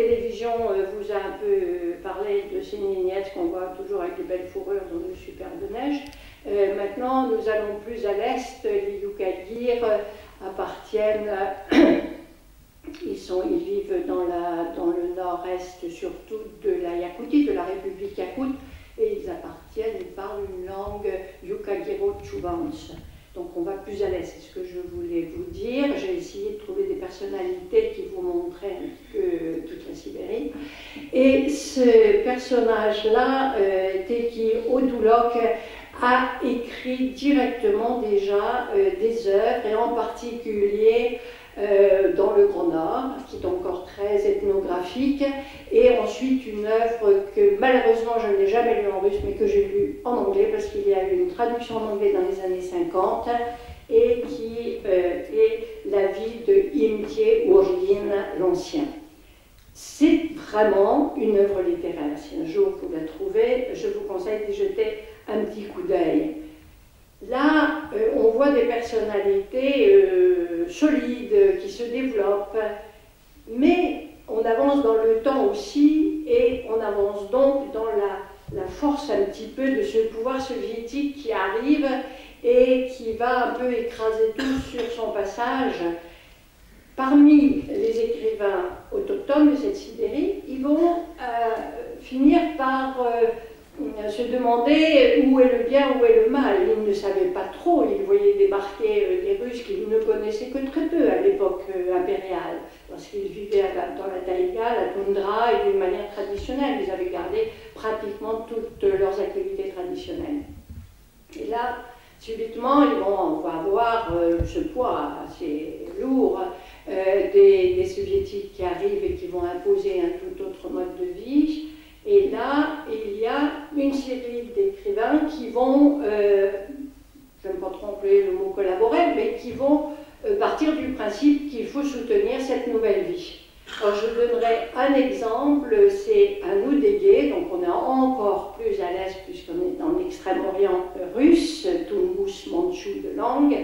télévision vous a un peu parlé de ces mignettes qu'on voit toujours avec de belles fourrures dans de superbes neiges. Maintenant, nous allons plus à l'est. Les Yukagir appartiennent, ils vivent dans le nord-est surtout de la Yakoutie, de la République Yakoute, et ils parlent une langue Yukagiro-Tchouvans. Donc on va plus à l'est, c'est ce que je voulais vous dire. J'ai essayé de trouver des personnalités qui vous montraient un petit peu toute la Sibérie. Et ce personnage-là, Teki Odulok, a écrit directement déjà des œuvres, et en particulier dans le Grand Nord, qui est encore très ethnographique, et ensuite une œuvre que malheureusement je n'ai jamais lue en russe, mais que j'ai lue en anglais, parce qu'il y a eu une traduction en anglais dans les années 50, et qui est la vie de Imtie Ourgin l'Ancien. C'est vraiment une œuvre littéraire. Si un jour vous la trouvez, je vous conseille d'y jeter un petit coup d'œil. Là, on voit des personnalités solides qui se développent, mais on avance dans le temps aussi, et on avance donc dans la force un petit peu de ce pouvoir soviétique qui arrive et qui va un peu écraser tout sur son passage. Parmi les écrivains autochtones de cette Sibérie, ils vont finir par se demander où est le bien, où est le mal. Ils ne savaient pas trop, ils voyaient débarquer des Russes qu'ils ne connaissaient que très peu à l'époque impériale, parce qu'ils vivaient dans la taïga, la toundra, et d'une manière traditionnelle. Ils avaient gardé pratiquement toutes leurs activités traditionnelles. Et là, subitement, on va avoir ce poids assez lourd des soviétiques qui arrivent et qui vont imposer un tout autre mode de vie. Et là, il y a une série d'écrivains qui vont, je n'aime pas trop employer le mot collaborer, mais qui vont partir du principe qu'il faut soutenir cette nouvelle vie. Alors je donnerai un exemple, c'est un Oudégué, donc on est encore plus à l'est puisqu'on est dans l'extrême-orient russe, Tungus Manchu de langue.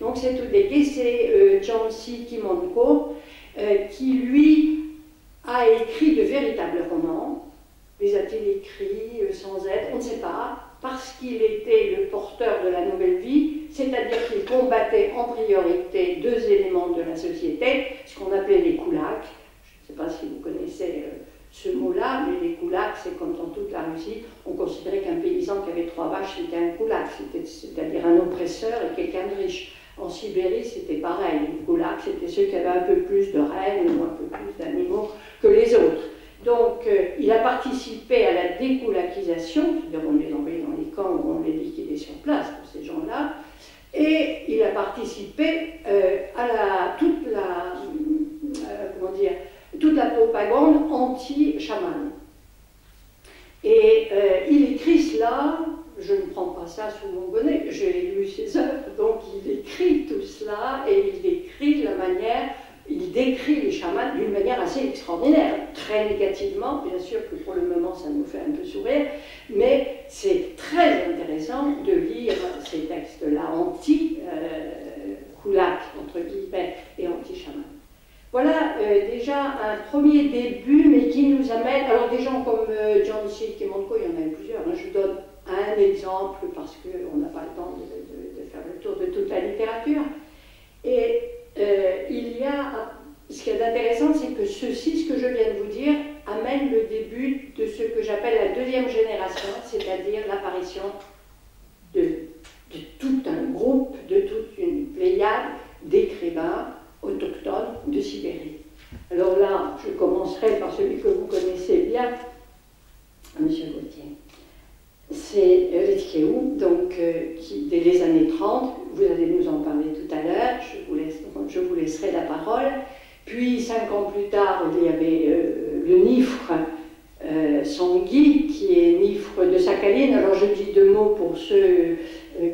Donc cet Oudégué, c'est Jansi Kimonko, qui lui a écrit de véritables romans. Les a-t-il écrits sans aide? On ne sait pas, parce qu'il était le porteur de la nouvelle vie, c'est-à-dire qu'il combattait en priorité deux éléments de la société, ce qu'on appelait les koulaks. Je ne sais pas si vous connaissez ce mot-là, mais les koulaks, c'est comme dans toute la Russie, on considérait qu'un paysan qui avait 3 vaches, c'était un koulak, c'est-à-dire un oppresseur et quelqu'un de riche. En Sibérie, c'était pareil. Les koulaks, c'était ceux qui avaient un peu plus de rênes ou un peu plus d'animaux que les autres. Donc, il a participé à la dékoulakisation, c'est-à-dire on les envoyait dans les camps où on les liquidait sur place pour ces gens-là, et il a participé à toute la propagande anti-chaman. Et il écrit cela, je ne prends pas ça sous mon bonnet, j'ai lu ses œuvres, donc il écrit tout cela, et il écrit la manière. Il décrit les chamans d'une manière assez extraordinaire, très négativement, bien sûr que pour le moment ça nous fait un peu sourire, mais c'est très intéressant de lire ces textes-là anti-koulak, entre guillemets, et anti-chaman. Voilà déjà un premier début, mais qui nous amène, alors des gens comme Jansi Kimonko, il y en a eu plusieurs, hein, je donne un exemple parce qu'on n'a pas le temps de faire le tour de toute la littérature, et ce qui est intéressant, c'est que ce que je viens de vous dire, amène le début de ce que j'appelle la deuxième génération, c'est-à-dire l'apparition de tout un groupe, de toute une pléiade d'écrivains autochtones de Sibérie. Alors là, je commencerai par celui que vous connaissez bien, M. Gauthier. C'est Ritkeou, donc dès les années 30, vous allez nous en parler tout à l'heure, je vous laisserai la parole. Puis 5 ans plus tard, il y avait le Nifre Sangui, qui est Nifre de Sakhaline. Alors je dis 2 mots pour ceux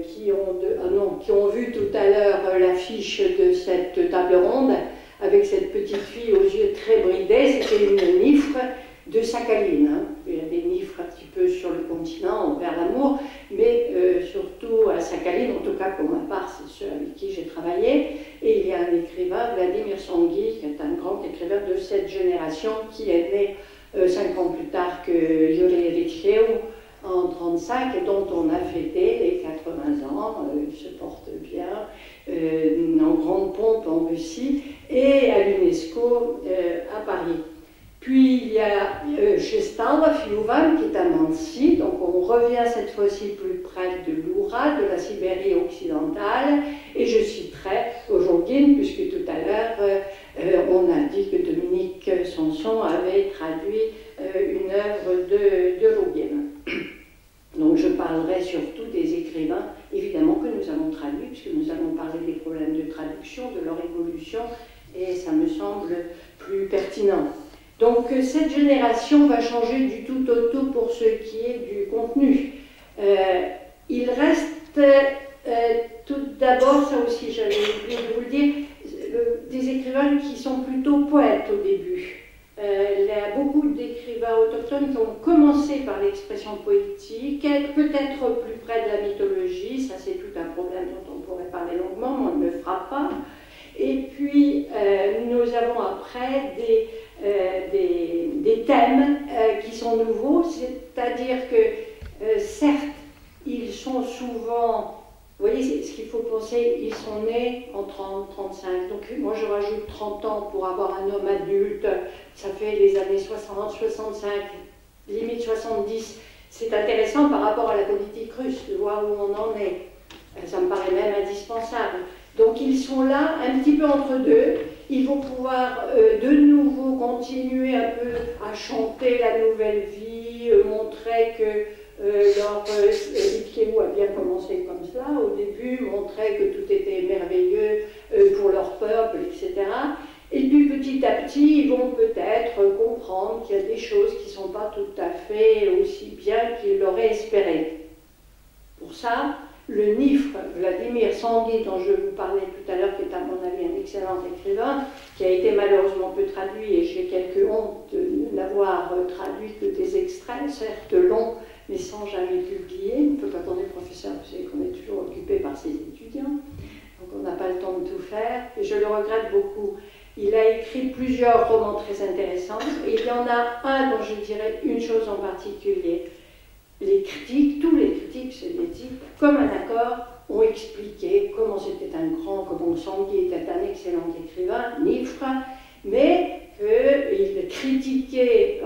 qui ont vu tout à l'heure l'affiche de cette table ronde, avec cette petite fille aux yeux très bridés. C'était une Nifre de Sakhaline. Hein. Il y a des Nifres un petit peu sur le continent, vers l'amour, mais surtout à Sakhaline, en tout cas pour ma part, c'est ceux avec qui j'ai travaillé. Et il y a un écrivain, Vladimir Sangui, qui est un grand écrivain de cette génération qui est née 5 ans plus tard que Yuri Ritcheu en 1935 et dont on a fêté les 80 ans, il se porte bien, en grande pompe en Russie et à l'UNESCO à Paris. Puis il y a Chestava Fiuvan qui est à Mansi, donc on revient cette fois-ci plus près de l'Oura, de la Sibérie occidentale, et je citerai Ojogin, puisque tout à l'heure on a dit que Dominique Sanson avait traduit une œuvre de Rogin. Donc je parlerai surtout des écrivains, évidemment que nous avons traduit, puisque nous allons parler des problèmes de traduction, de leur évolution, et ça me semble plus pertinent. Donc cette génération va changer du tout au tout pour ce qui est du contenu. Il reste tout d'abord, ça aussi j'avais oublié de vous le dire, des écrivains qui sont plutôt poètes au début. Il y a beaucoup d'écrivains autochtones qui ont commencé par l'expression poétique, peut-être plus près de la mythologie, ça c'est tout un problème dont on pourrait parler longuement, mais on ne le fera pas. Et puis nous avons après des thèmes qui sont nouveaux, c'est-à-dire que certes, ils sont souvent, vous voyez, ce qu'il faut penser, ils sont nés en 30, 35, donc moi je rajoute 30 ans pour avoir un homme adulte, ça fait les années 60, 65, limite 70, c'est intéressant par rapport à la politique russe, de voir où on en est, ça me paraît même indispensable. Donc ils sont là, un petit peu entre deux, ils vont pouvoir de nouveau continuer un peu à chanter la nouvelle vie, montrer que leur Ritcheu a bien commencé comme cela, au début, montrer que tout était merveilleux pour leur peuple, etc. Et puis petit à petit, ils vont peut-être comprendre qu'il y a des choses qui ne sont pas tout à fait aussi bien qu'ils l'auraient espéré. Pour ça, le NIFRE, Vladimir Sangui, dont je vous parlais tout à l'heure, qui est à mon avis un excellent écrivain, qui a été malheureusement peu traduit, et j'ai quelques honte de n'avoir traduit que des extraits, certes longs, mais sans jamais publier. On ne peut pas attendre le professeur, vous savez qu'on est toujours occupé par ses étudiants, donc on n'a pas le temps de tout faire, et je le regrette beaucoup. Il a écrit plusieurs romans très intéressants, et il y en a un dont je dirais une chose en particulier. Les critiques, tous les critiques soviétiques, comme un accord, ont expliqué comment c'était un grand, comment Sangui était un excellent écrivain, Nifre, mais qu'il critiquait,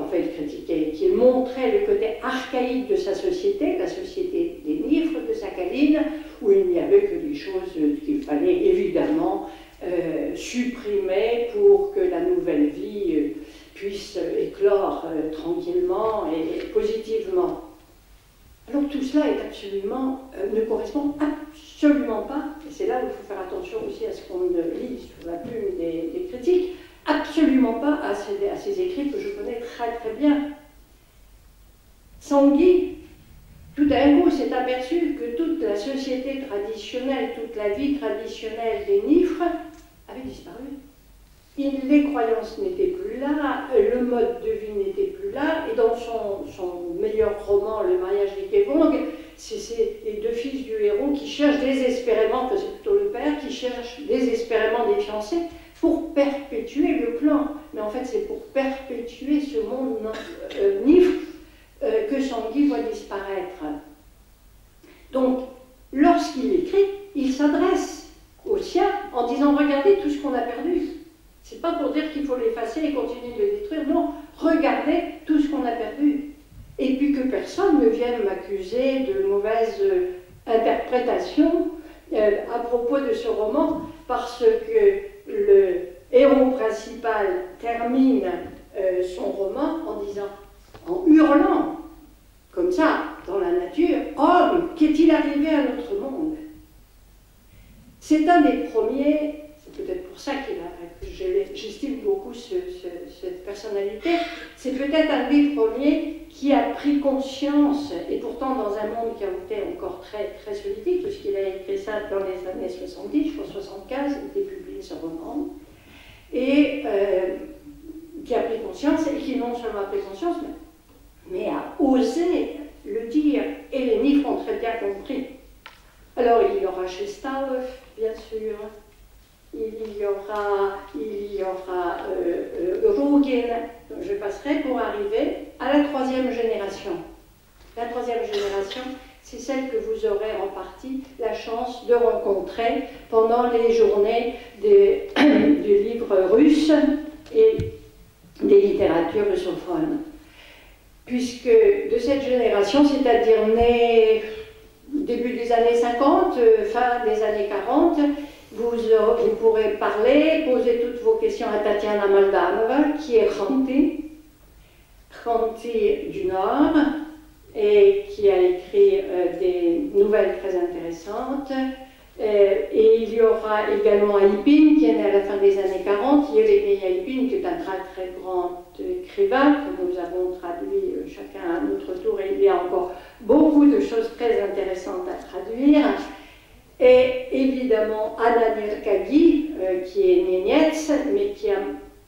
qu'il montrait le côté archaïque de sa société, la société des Nifres, de Sakhaline, où il n'y avait que des choses qu'il fallait évidemment supprimer pour que la nouvelle vie puisse éclore tranquillement et positivement. Alors tout cela est absolument, ne correspond absolument pas, et c'est là où il faut faire attention aussi à ce qu'on lit sur la plume des critiques, absolument pas à ces écrits que je connais très très bien. Sangui, tout d'un coup, s'est aperçu que toute la société traditionnelle, toute la vie traditionnelle des Nifres avait disparu. Les croyances n'étaient plus là, le mode de vie n'était plus là, et dans son meilleur roman, Le mariage d'Ikevong, c'est les deux fils du héros qui cherchent désespérément, enfin c'est plutôt le père, qui cherche désespérément des fiancés pour perpétuer le clan. Mais en fait, c'est pour perpétuer ce monde Nifre que Sangui voit disparaître. Donc, lorsqu'il écrit, il s'adresse aux siens en disant « Regardez tout ce qu'on a perdu ». C'est pas pour dire qu'il faut l'effacer et continuer de le détruire, non, regardez tout ce qu'on a perdu. Et puis que personne ne vienne m'accuser de mauvaise interprétation à propos de ce roman, parce que le héros principal termine son roman en disant, en hurlant, comme ça, dans la nature, « Homme, qu'est-il arrivé à notre monde ?» C'est un des premiers. C'est peut-être pour ça que j'estime beaucoup cette personnalité. C'est peut-être un des premiers qui a pris conscience, et pourtant dans un monde qui a été encore très, très soviétique, puisqu'il a écrit ça dans les années 70, je crois 75, il était publié ce roman, et qui a pris conscience, et qui non seulement a pris conscience, mais a osé le dire, et les Nifres ont très bien compris. Alors il y aura Chestov, bien sûr, il y aura Rogin, dont je passerai pour arriver à la 3e génération. La 3e génération, c'est celle que vous aurez en partie la chance de rencontrer pendant les journées du livre russe et des littératures russophones. Puisque de cette génération, c'est-à-dire née début des années 50, fin des années 40, vous pourrez parler, poser toutes vos questions à Tatiana Moldanova, qui est Khanty du Nord, et qui a écrit des nouvelles très intéressantes. Et il y aura également Aïpine, qui est né à la fin des années 40. Yevgeny Aïpine, qui est un très très grand écrivain, que nous avons traduit chacun à notre tour, et il y a encore beaucoup de choses très intéressantes à traduire. Et évidemment Anna Nirkagi, qui est Nénietz, mais qui a,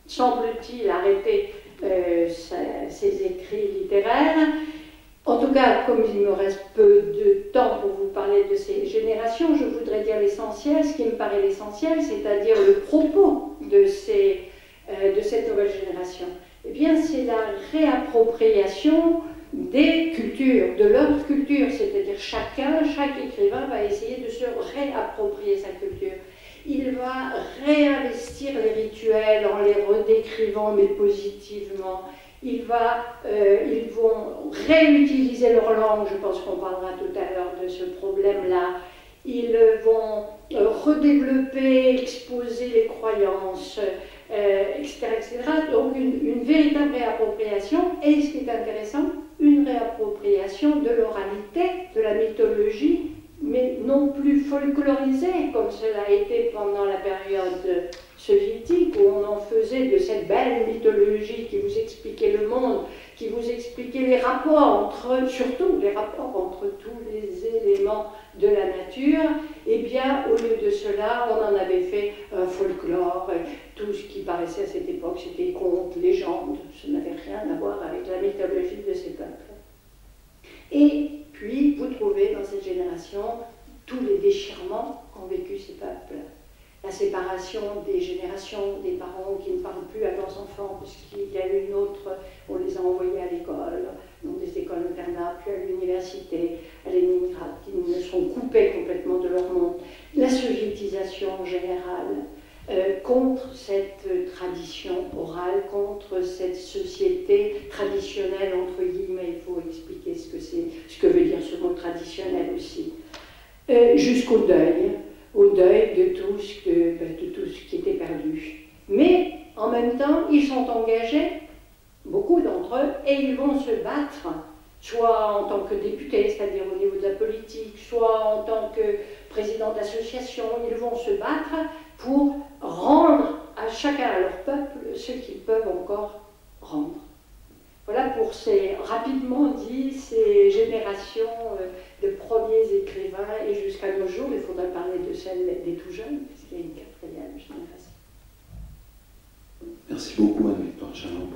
semble-t-il, arrêté ses écrits littéraires. En tout cas, comme il me reste peu de temps pour vous parler de ces générations, je voudrais dire l'essentiel, ce qui me paraît l'essentiel, c'est-à-dire le propos de cette nouvelle génération. Eh bien, c'est la réappropriation des cultures, de leur culture, c'est-à-dire chaque écrivain va essayer de se réapproprier sa culture. Il va réinvestir les rituels en les redécrivant, mais positivement. Ils vont réutiliser leur langue, je pense qu'on parlera tout à l'heure de ce problème-là. Ils vont redévelopper, exposer les croyances, etc., etc. Donc une véritable réappropriation, et ce qui est intéressant, une réappropriation de l'oralité, de la mythologie, mais non plus folklorisée, comme cela a été pendant la période soviétique, où on en faisait de cette belle mythologie qui vous expliquait le monde, qui vous expliquait les rapports surtout les rapports entre tous les éléments de la nature. Eh bien, au lieu de cela, on en avait fait un folklore, tout ce qui paraissait à cette époque, c'était contes, légendes, ça n'avait rien à voir avec la mythologie de ces peuples. Et puis, vous trouvez dans cette génération tous les déchirements qu'ont vécu ces peuples. La séparation des générations, des parents qui ne parlent plus à leurs enfants, puisqu'il y a une autre, on les a envoyés à l'école, donc des écoles internats, puis à l'université, à Leningrad, qui ne sont coupés complètement de leur monde. La soviétisation générale, contre cette tradition orale, contre cette société traditionnelle, entre guillemets, il faut expliquer ce que veut dire ce mot traditionnel aussi, jusqu'au deuil de tout ce qui était perdu. Mais en même temps, ils sont engagés, beaucoup d'entre eux, et ils vont se battre, soit en tant que députés, c'est-à-dire au niveau de la politique, soit en tant que président d'association, ils vont se battre pour rendre à chacun, à leur peuple, ce qu'ils peuvent encore rendre. Voilà pour rapidement dit, ces générations de premiers écrivains, et jusqu'à nos jours, il faudrait parler de celle des tout jeunes, puisqu'il y a une 4e génération. Merci beaucoup Anne-Victoire Chaland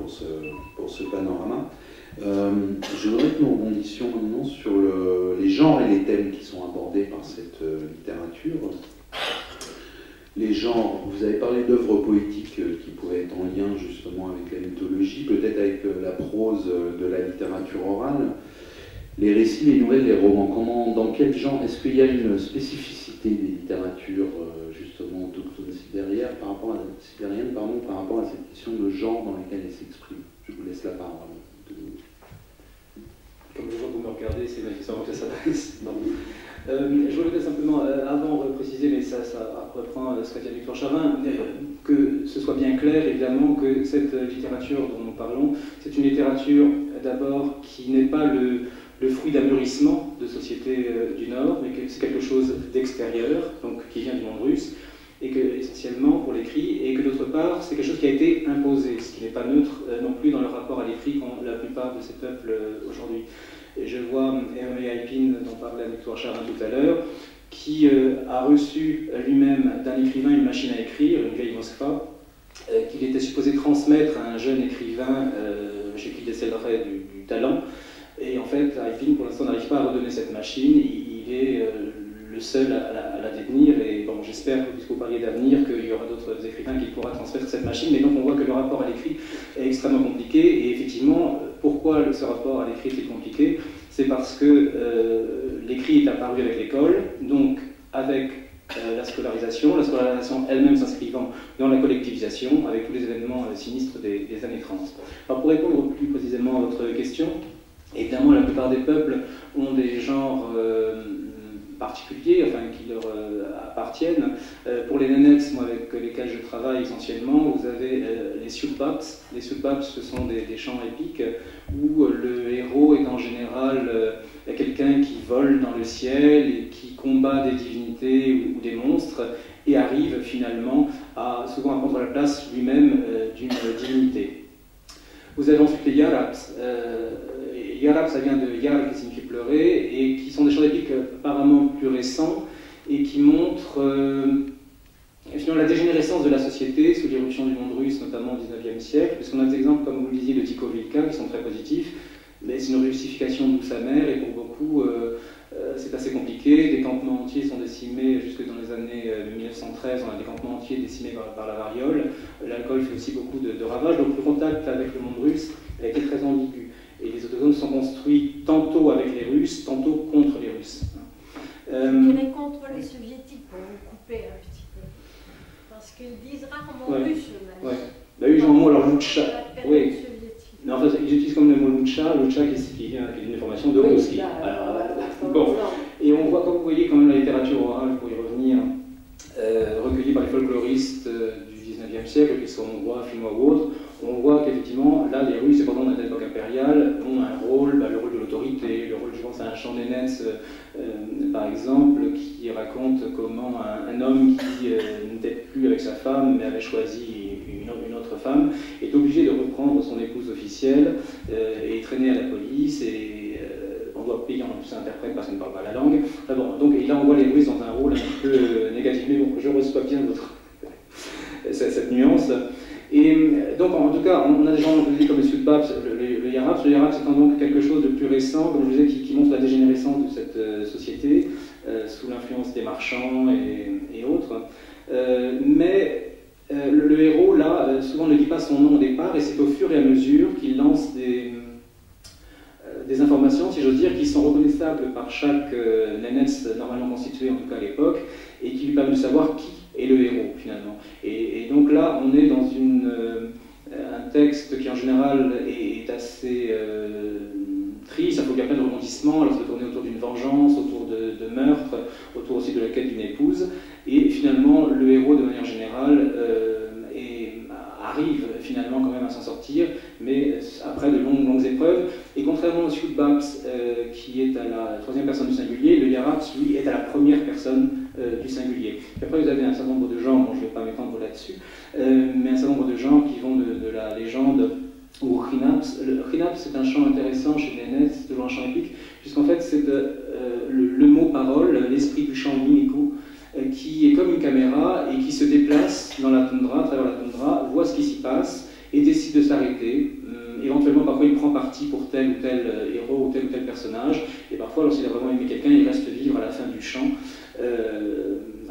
pour ce panorama. Je voudrais que nous rebondissions maintenant sur les genres et les thèmes qui sont abordés par cette littérature. Les genres, vous avez parlé d'œuvres poétiques qui pourraient être en lien justement avec la mythologie, peut-être avec la prose de la littérature orale. Les récits, les nouvelles, les romans, dans quel genre, est-ce qu'il y a une spécificité des littératures justement autochtones sibériennes par rapport à cette question de genre dans laquelle elles s'expriment? Je vous laisse la parole. Comme je vois que vous me regardez, c'est ma question que ça s'adresse. Je voulais simplement, avant préciser, mais ça reprend ce qu'a dit Victor Charin, que ce soit bien clair, évidemment, que cette littérature dont nous parlons, c'est une littérature d'abord qui n'est pas le fruit d'un mûrissement de société du Nord, mais que c'est quelque chose d'extérieur, donc qui vient du monde russe, et que, essentiellement, pour l'écrit, et que d'autre part, c'est quelque chose qui a été imposé, ce qui n'est pas neutre non plus dans le rapport à l'écrit qu'ont la plupart de ces peuples aujourd'hui. Et je vois Hervé Aïpine, dont parlait Victoire Charin tout à l'heure, qui a reçu lui-même d'un écrivain une machine à écrire, une vieille Moskva, qu'il était supposé transmettre à un jeune écrivain chez qui décèlerait du talent. Et en fait, Aïpine, pour l'instant, n'arrive pas à redonner cette machine. Il est le seul à la détenir. Et bon, bon, j'espère que puisque vous parliez d'avenir, qu'il y aura d'autres écrivains qui pourront transmettre cette machine, mais donc on voit que le rapport à l'écrit est extrêmement compliqué, et effectivement, pourquoi ce rapport à l'écrit est compliqué? C'est parce que l'écrit est apparu avec l'école, donc avec la scolarisation elle-même s'inscrivant dans la collectivisation, avec tous les événements sinistres des années 30. Alors pour répondre plus précisément à votre question, évidemment la plupart des peuples ont des genres particuliers, enfin qui leur appartiennent. Pour les Nénètes, moi avec lesquels je travaille essentiellement, vous avez les Sioulbaps. Les Sioulbaps, ce sont des chants épiques où le héros est en général quelqu'un qui vole dans le ciel et qui combat des divinités ou des monstres et arrive finalement souvent à prendre la place lui-même d'une divinité. Vous avez ensuite les Yaraps. Yarab, ça vient de Yar qui signifie pleurer, et qui sont des chants épiques apparemment plus récents et qui montrent finalement la dégénérescence de la société sous l'irruption du monde russe, notamment au XIXe siècle, puisqu'on a des exemples, comme vous le disiez, de Tikhvil qui sont très positifs, mais c'est une russification douce amère, et pour beaucoup, c'est assez compliqué. Des campements entiers sont décimés jusque dans les années 1913, on a des campements entiers décimés par la variole. L'alcool fait aussi beaucoup de ravages, donc le contact avec le monde russe a été très ambigu. Et les autochtones sont construits tantôt avec les Russes, tantôt contre les Russes. Je dirais contre les soviétiques, pour vous couper un petit peu. Parce qu'ils disent rarement russe, même. Ouais. Bah, ils ont un mot, alors Lucha. Oui. Mais en fait, ils utilisent comme le mot Lucha qui vient d'une déformation de Ruski. Bon. Et on voit, comme vous voyez, quand même la littérature orale, pour y revenir, recueillie par les folkloristes du XIXe siècle, qu'ils soient hongrois, finnois ou autres, on voit qu'effectivement, là, les Russes, pendant l'époque impériale, ont un rôle, le rôle de l'autorité, le rôle, je pense à un chant des Nets, par exemple, qui raconte comment un homme qui n'était plus avec sa femme, mais avait choisi une autre femme, est obligé de reprendre son épouse officielle et traîner à la police, et on doit payer en plus un interprète parce qu'on ne parle pas la langue. Enfin bon, donc, et là, on voit les Russes dans un rôle un petit peu négatif, mais bon, je reçois bien cette nuance. Et donc, en tout cas, on a des gens comme le Sioulbaps, le Yaraps. Le Yaraps étant donc quelque chose de plus récent, comme je vous disais, qui montre la dégénérescence de cette société, sous l'influence des marchands et autres. Mais le héros, là, souvent ne dit pas son nom au départ, et c'est au fur et à mesure qu'il lance des informations, si j'ose dire, qui sont reconnaissables par chaque Nénètse normalement constitué, en tout cas à l'époque, et qui lui permettent de savoir qui est le héros, finalement. Et donc là, on est dans un texte qui, en général, est assez triste, il faut qu'il y ait plein de rebondissements, alors ça peut tourner autour d'une vengeance, autour de meurtre, autour aussi de la quête d'une épouse, et finalement, le héros, de manière générale, arrive finalement quand même à s'en sortir, mais après de longues épreuves. Et contrairement au Sioulbaps, qui est à la troisième personne du singulier, le Yaraps, lui, est à la première personne du singulier. Et après, vous avez un certain nombre de gens, bon, je ne vais pas m'étendre là-dessus, mais un certain nombre de gens qui vont de la légende au Khinaps. Le Khinaps, c'est un chant intéressant chez les Nénètes, c'est toujours un chant épique, puisqu'en fait, c'est le mot parole, l'esprit du chant Minikou, qui est comme une caméra et qui se déplace dans la toundra, à travers la toundra, voit ce qui s'y passe et décide de s'arrêter. Éventuellement, parfois, il prend parti pour tel ou tel héros ou tel personnage, et parfois, lorsqu'il a vraiment aimé quelqu'un, il reste vivre à la fin du chant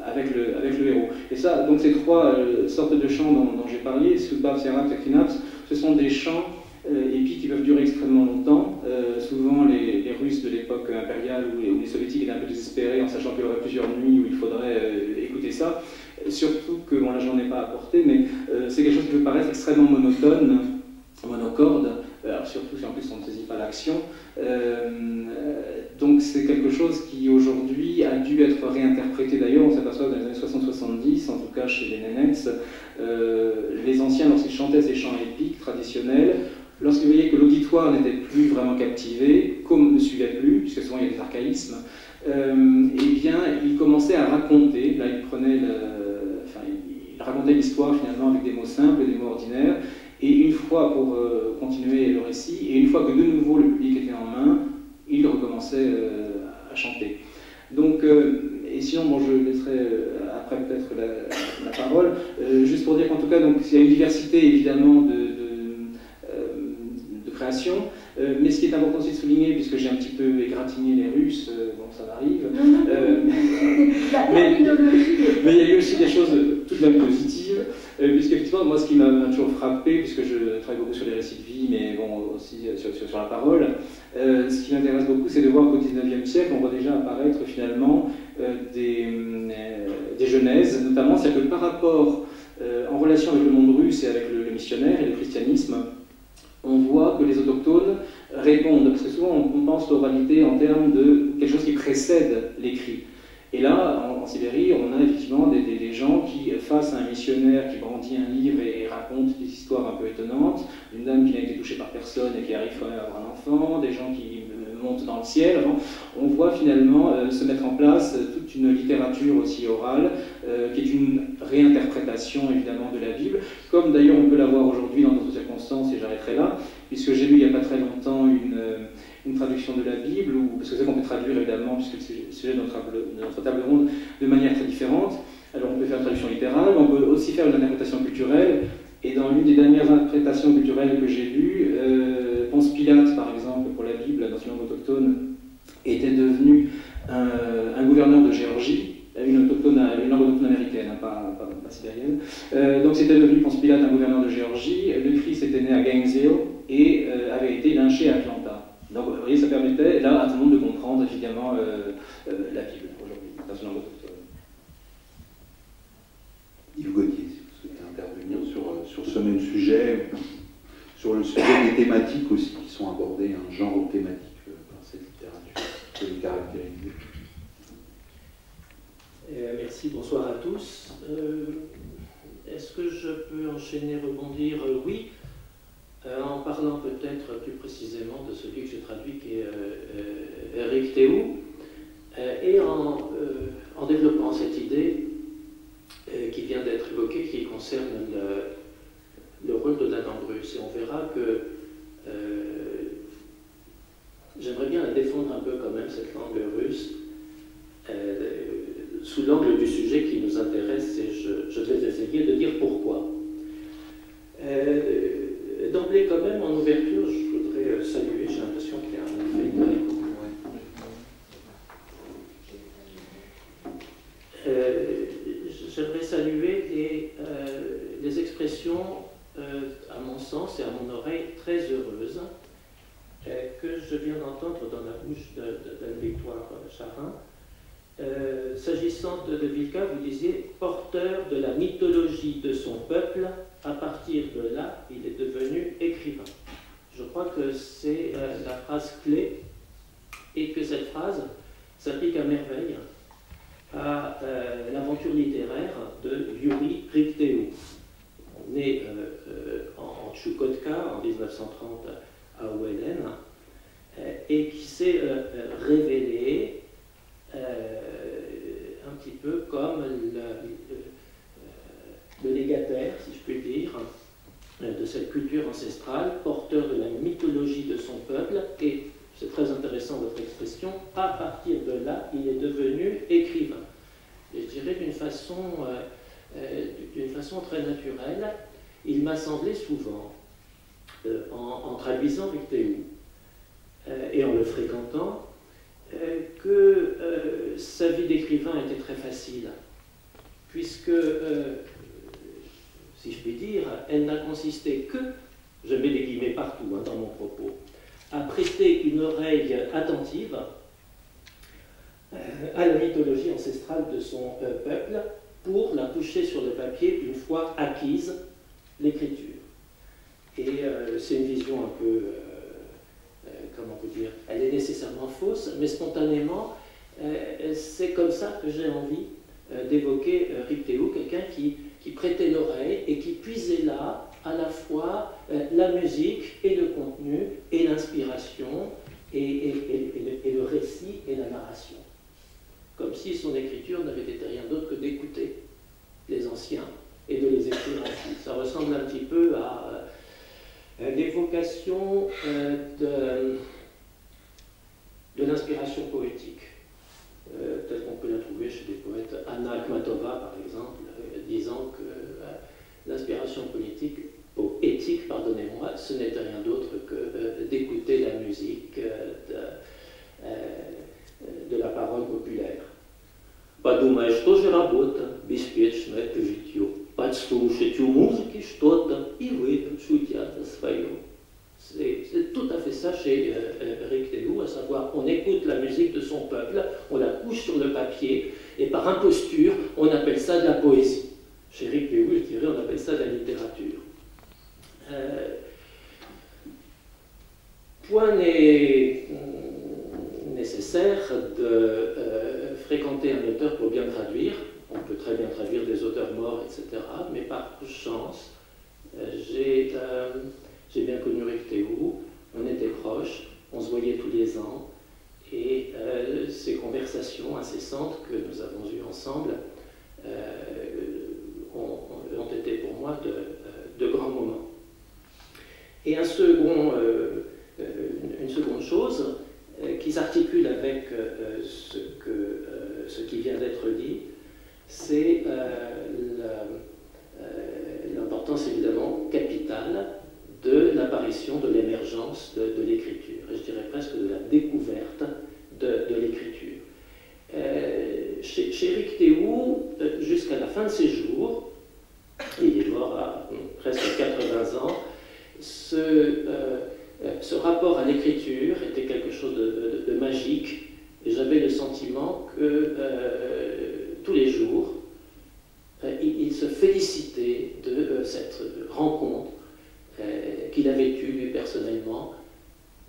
avec le héros. Et ça, donc ces trois sortes de chants dont j'ai parlé, Sioulbaps, Yaraps et Khinaps, ce sont des chants épiques qui peuvent durer extrêmement longtemps. Souvent, les Russes de l'époque impériale ou les Soviétiques étaient un peu désespérés en sachant qu'il y aurait plusieurs nuits où il faudrait écouter ça. Surtout que, bon là j'en ai pas apporté, mais c'est quelque chose qui peut paraître extrêmement monotone, monocorde, alors surtout si en plus on ne saisit pas l'action. Donc c'est quelque chose qui aujourd'hui a dû être réinterprété d'ailleurs, on s'aperçoit dans les années 60-70, en tout cas chez les Nénètses, les anciens lorsqu'ils chantaient ces chants épiques traditionnels, lorsqu'ils voyaient que l'auditoire n'était plus vraiment captivé, comme ne suivait plus, puisque souvent il y a des archaïsmes, eh bien ils commençaient à raconter, là ils prenaient il racontait l'histoire finalement avec des mots simples, des mots ordinaires, et une fois pour continuer le récit, et une fois que de nouveau le public était en main, il recommençait à chanter. Donc, et sinon, bon, je laisserai après peut-être la parole, juste pour dire qu'en tout cas, donc, il y a une diversité évidemment de création. Mais ce qui est important aussi de souligner, puisque j'ai un petit peu égratigné les Russes, bon ça m'arrive, mais il y a eu aussi des choses tout de même positives, puisqu'effectivement, moi ce qui m'a toujours frappé, puisque je travaille beaucoup sur les récits de vie, mais bon, aussi sur la parole, ce qui m'intéresse beaucoup, c'est de voir qu'au XIXe siècle, on voit déjà apparaître finalement des genèses, notamment, c'est-à-dire que par rapport, en relation avec le monde russe et avec le missionnaire et le christianisme, on voit que les autochtones répondent, parce que souvent on pense l'oralité en termes de quelque chose qui précède l'écrit. Et là, en Sibérie, on a effectivement des gens qui, face à un missionnaire qui brandit un livre et raconte des histoires un peu étonnantes, une dame qui n'a été touchée par personne et qui arrive quand même à avoir un enfant, des gens qui montent dans le ciel, on voit finalement se mettre en place toute une littérature aussi orale, qui est une réinterprétation évidemment de la Bible, comme d'ailleurs on peut la voir aujourd'hui dans d'autres circonstances, et j'arrêterai là, puisque j'ai lu il n'y a pas très longtemps une traduction de la Bible, parce que c'est qu'on peut traduire évidemment, puisque c'est le sujet de notre table ronde, de manière très différente. Alors on peut faire une traduction littérale, mais on peut aussi faire une interprétation culturelle, et dans l'une des dernières interprétations culturelles que j'ai lues, Ponce Pilate par exemple, pour la Bible, dans une langue autochtone, était devenu un gouverneur de Géorgie, une langue autochtone américaine, hein, pas sibérienne. Donc c'était devenu Ponce Pilate un gouverneur de Géorgie, le Christ était né à Gainesville et avait été lynché à Atlanta. Donc vous voyez, ça permettait là à tout le monde de comprendre évidemment la Bible aujourd'hui, dans une langue autochtone. Yves Gauthier, si vous souhaitez intervenir sur ce même sujet, sur le sujet des thématiques aussi qui sont abordées, un genre thématique par cette littérature, que les caractériser. Merci, bonsoir à tous. Est-ce que je peux enchaîner, rebondir? Oui, en parlant peut-être plus précisément de celui que j'ai traduit, qui est Eric Théou, et en développant cette idée qui vient d'être évoquée, qui concerne le rôle de la langue russe. Et on verra que j'aimerais bien la défendre un peu quand même, cette langue russe, sous l'angle du sujet qui nous intéresse, et je vais essayer de dire pourquoi. D'emblée, quand même, en ouverture, je voudrais saluer, j'ai l'impression qu'il y a un effet. J'aimerais saluer les expressions, à mon sens et à mon oreille, très heureuses, que je viens d'entendre dans la bouche d'Anne-Victoire Charin. S'agissant de Vilka, vous disiez « porteur de la mythologie de son peuple, à partir de là, il est devenu écrivain ». Je crois que c'est la phrase clé, et que cette phrase s'applique à merveille à l'aventure littéraire de Yuri Ricteau. On est en Tchoukotka, en 1930, à Ouéden, et qui s'est révélé un petit peu comme le légataire, si je puis dire, de cette culture ancestrale, porteur de la mythologie de son peuple, et c'est très intéressant votre expression, à partir de là, il est devenu écrivain. Et je dirais d'une façon très naturelle, il m'a semblé souvent, en traduisant Ricteau et en le fréquentant, que sa vie d'écrivain était très facile, puisque, si je puis dire, elle n'a consisté que, je mets des guillemets partout dans mon propos, à prêter une oreille attentive à la mythologie ancestrale de son peuple pour la coucher sur le papier une fois acquise l'écriture. Et c'est une vision un peu, comment vous dire, elle est nécessairement fausse, mais spontanément, c'est comme ça que j'ai envie d'évoquer Ricteau, quelqu'un qui prêtait l'oreille et qui puisait là à la fois la musique et le contenu et l'inspiration et le récit et la narration. Comme si son écriture n'avait été rien d'autre que d'écouter les anciens et de les écrire ainsi. Ça ressemble un petit peu à l'évocation de l'inspiration poétique, telle qu'on peut la trouver chez des poètes. Anna Akhmatova, par exemple, disant que l'inspiration poétique, pardonnez-moi, ce n'était rien d'autre que подумаешь, тоже работа, беспечное житье. Подслушать у музыки что-то и выпить, шутя за свое. C'est tout à fait ça chez Eric Théoux, à savoir, on écoute la musique de son peuple, on la couche sur le papier, et par imposture, on appelle ça de la poésie. Chez Eric Théoux, je dirais, on appelle ça de la littérature. Point nécessaire de fréquenter un auteur pour bien traduire. On peut très bien traduire des auteurs morts, etc. Mais par chance, j'ai bien connu Eric Théoux, on était proches, on se voyait tous les ans, et ces conversations incessantes que nous avons eues ensemble ont été pour moi de grands moments. Et une seconde chose qui s'articule avec ce qui vient d'être dit, c'est l'importance évidemment capitale de l'apparition, de l'émergence de l'écriture, et je dirais presque de la découverte de l'écriture. Chez Eric Théoux, jusqu'à la fin de ses jours, il est mort à presque 80 ans, ce rapport à l'écriture était quelque chose de magique, et j'avais le sentiment que tous les jours, il se félicitait de cette rencontre qu'il avait eue lui personnellement,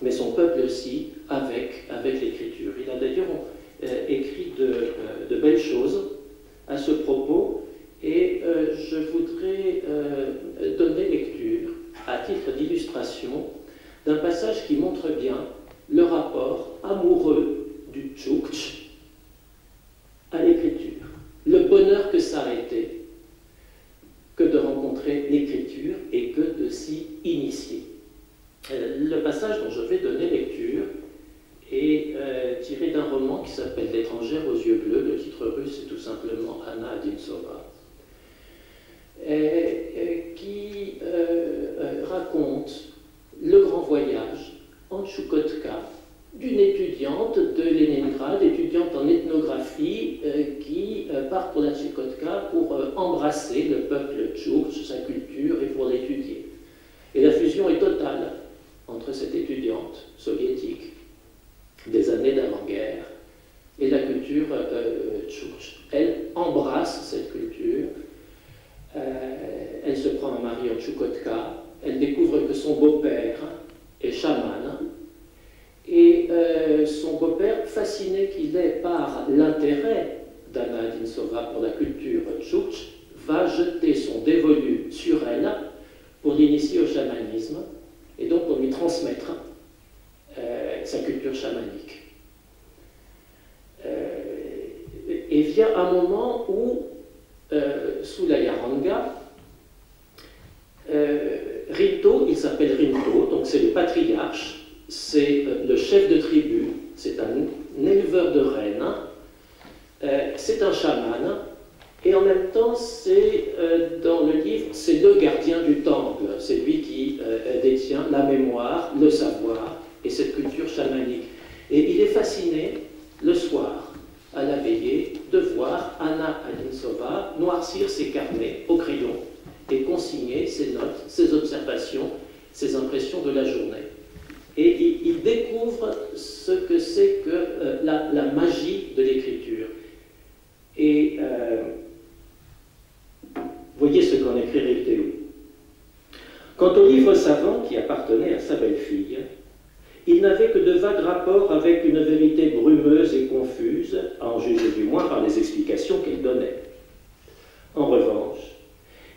mais son peuple aussi, avec l'écriture. Il a d'ailleurs écrit de belles choses à ce propos, et je voudrais donner lecture, à titre d'illustration, d'un passage qui montre bien le rapport amoureux du Tchouktch à l'écriture. Le bonheur que ça a été que de rencontrer l'écriture et que de s'y initier. Le passage dont je vais donner lecture est tiré d'un roman qui s'appelle L'étrangère aux yeux bleus. Le titre russe est tout simplement Anna Odintsova, qui raconte le grand voyage en Tchoukotka d'une étudiante de Leningrad, étudiante en ethnographie, qui part pour la Tchoukotka pour embrasser le peuple tchoukche, sa culture, et pour l'étudier. Et la fusion est totale entre cette étudiante soviétique des années d'avant-guerre et la culture tchoukche. Elle embrasse cette culture, elle se prend un mari en Tchoukotka, elle découvre que son beau-père est chaman, et son beau-père, fasciné qu'il est par l'intérêt d'Anna Odintsova pour la culture tchoukche, va jeter son dévolu sur elle pour l'initier au chamanisme, et donc pour lui transmettre sa culture chamanique. Et vient un moment où, sous la Yaranga, Rinto, il s'appelle Rinto, donc c'est le patriarche, c'est le chef de tribu, c'est un éleveur de rennes, c'est un chaman, et en même temps, c'est dans le livre, c'est le gardien du temple, c'est lui qui détient la mémoire, le savoir et cette culture chamanique. Et il est fasciné, le soir, à la veillée, de voir Anna Odintsova noircir ses carnets au crayon et consigner ses notes, ses observations, ses impressions de la journée. Et il découvre ce que c'est que la magie de l'écriture. Et voyez ce qu'en écrit Eric Théoux. Quant au livre savant qui appartenait à sa belle-fille, il n'avait que de vagues rapports avec une vérité brumeuse et confuse, à en juger du moins par les explications qu'elle donnait. En revanche,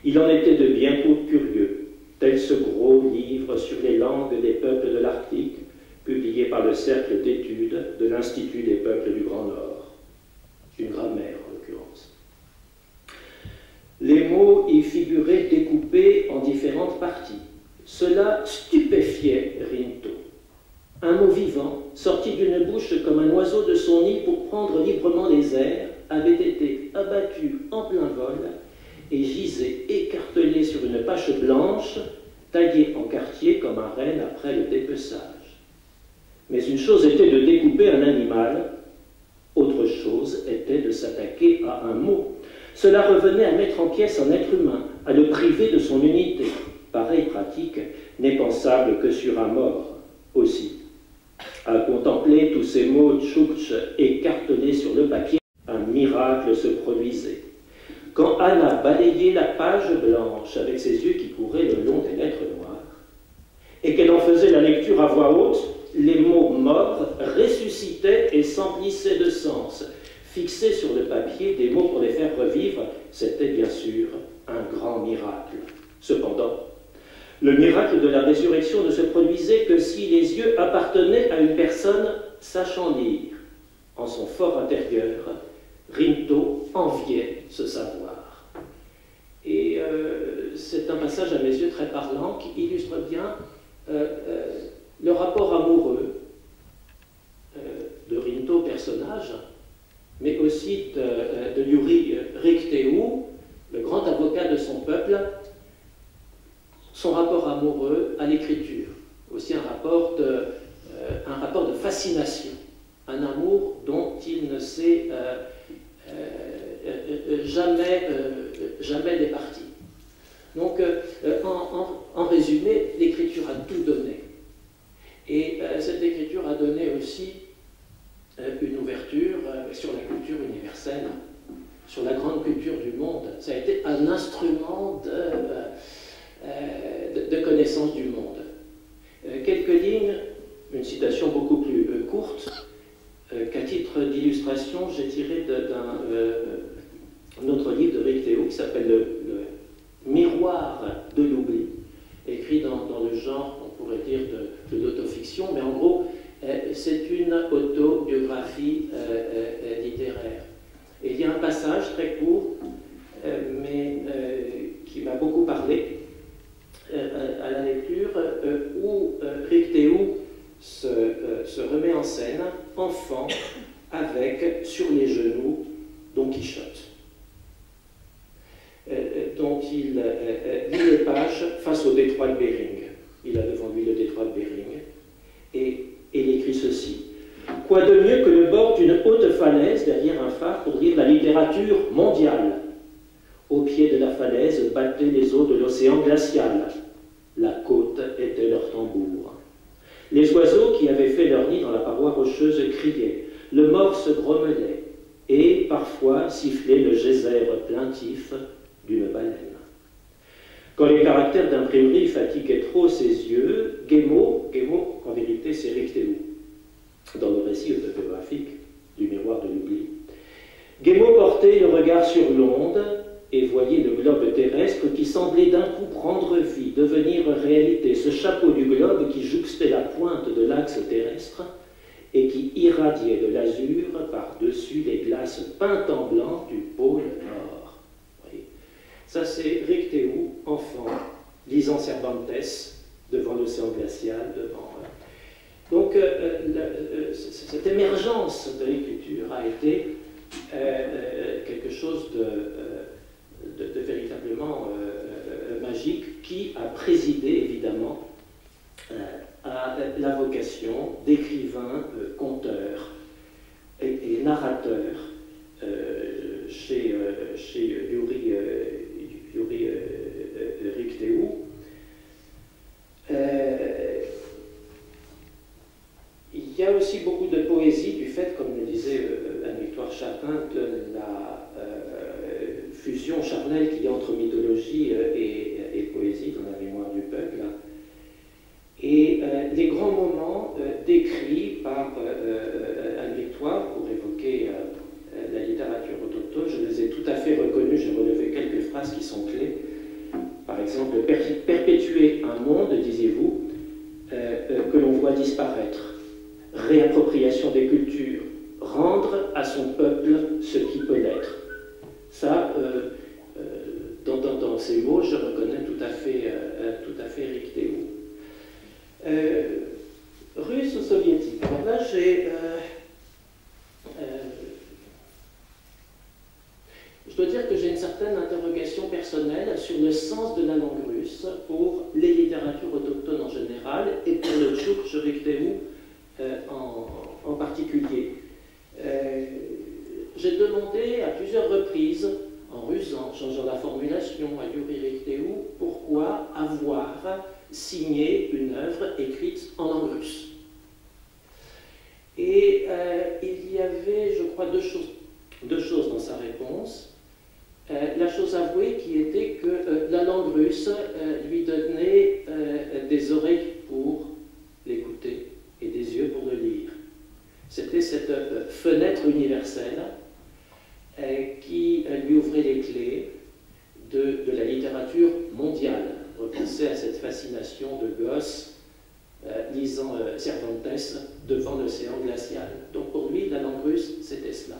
il en était de bien curieux, tel ce gros livre sur les langues des peuples de l'Arctique, publié par le Cercle d'études de l'Institut des peuples du Grand Nord, une grammaire en l'occurrence. Les mots y figuraient découpés en différentes parties. Cela stupéfiait Rinto. Un mot vivant, sorti d'une bouche comme un oiseau de son nid pour prendre librement les airs, avait été abattu en plein vol et gisait écartelé sur une pâche blanche, taillée en quartier comme un renne après le dépeçage. Mais une chose était de découper un animal, autre chose était de s'attaquer à un mot. Cela revenait à mettre en pièces un être humain, à le priver de son unité. Pareille pratique n'est pensable que sur un mort aussi. À contempler tous ces mots tchoukch écartelés sur le papier, un miracle se produisait. Quand Anna balayait la page blanche avec ses yeux qui couraient le long des lettres noires, et qu'elle en faisait la lecture à voix haute, les mots morts ressuscitaient et s'emplissaient de sens. Fixer sur le papier des mots pour les faire revivre, c'était bien sûr un grand miracle. Cependant, le miracle de la résurrection ne se produisait que si les yeux appartenaient à une personne sachant lire. En son fort intérieur, Rinto enviait ce savoir. Et c'est un passage à mes yeux très parlant qui illustre bien le rapport amoureux de Rinto, personnage, mais aussi de Yuri Rikteu, le grand avocat de son peuple, son rapport amoureux à l'écriture, aussi un rapport de fascination, un amour dont il ne s'est jamais départi. Donc, en résumé, l'écriture a tout donné. Et cette écriture a donné aussi une ouverture sur la culture universelle, sur la grande culture du monde. Ça a été un instrument de connaissance du monde. Quelques lignes, une citation beaucoup plus courte, qu'à titre d'illustration, j'ai tiré d'un autre livre de Rikteu qui s'appelle le Miroir de l'oubli, écrit dans le genre, on pourrait dire, de l'autofiction, mais en gros, c'est une autobiographie littéraire. Et il y a un passage très court, mais qui m'a beaucoup parlé à la lecture, où Rikteu se remet en scène, enfant, avec sur les genoux Don Quichotte, dont il lit les pages face au détroit de Bering. Il a devant lui le détroit de Bering, et il écrit ceci. Quoi de mieux que le bord d'une haute falaise derrière un phare pour lire la littérature mondiale? Au pied de la falaise battaient les eaux de l'océan glacial. La côte était leur tambour. Les oiseaux qui avaient fait leur nid dans la paroi rocheuse criaient, le morse grommelait, et parfois sifflait le geyser plaintif d'une baleine. Quand les caractères d'imprimerie fatiguaient trop ses yeux, Gémeaux, en vérité c'est Rikteu, dans le récit autobiographique du Miroir de l'oubli, Gémeaux portait le regard sur l'onde et voyait le globe terrestre qui semblait d'un coup prendre vie, devenir réalité, ce chapeau du globe qui jouxtait la pointe de l'axe terrestre et qui irradiait de l'azur par-dessus les glaces peintes en blanc du pôle nord. Voyez. Ça c'est Rikteu, enfant, lisant Cervantes devant l'océan glacial, devant... Donc cette émergence de l'écriture a été quelque chose de véritablement magique qui a présidé évidemment à la vocation d'écrivain, conteur et narrateur chez Yuri Rikteu. Il y a aussi beaucoup de poésie du fait, comme le disait Anne-Victoire Chapin, de la fusion charnelle qu'il y a entre mythologie et poésie dans la mémoire du peuple. Et les grands moments décrits par Anne-Victoire pour évoquer la littérature autochtone, je les ai tout à fait reconnus, j'ai relevé quelques phrases qui sont clés. Par exemple, perpétuer un monde, disiez-vous, que l'on voit disparaître. Réappropriation des cultures, rendre à son peuple ce qui peut l'être. Ça, dans ces mots, je reconnais tout à fait Rikteu. Russe ou soviétique? Alors là, je dois dire que j'ai une certaine interrogation personnelle sur le sens de la langue russe pour les littératures autochtones en général et pour le tchoukch Rikteu en particulier. J'ai j'ai demandé à plusieurs reprises, en rusant, changeant la formulation à Yuri Ricteau, pourquoi avoir signé une œuvre écrite en langue russe. Et il y avait, je crois, deux choses dans sa réponse. La chose avouée qui était que la langue russe lui donnait des oreilles pour l'écouter et des yeux pour le lire. C'était cette fenêtre universelle qui lui ouvrait les clés de la littérature mondiale. Repensez à cette fascination de gosse lisant Cervantes devant l'océan glacial. Donc pour lui, la langue russe, c'était cela.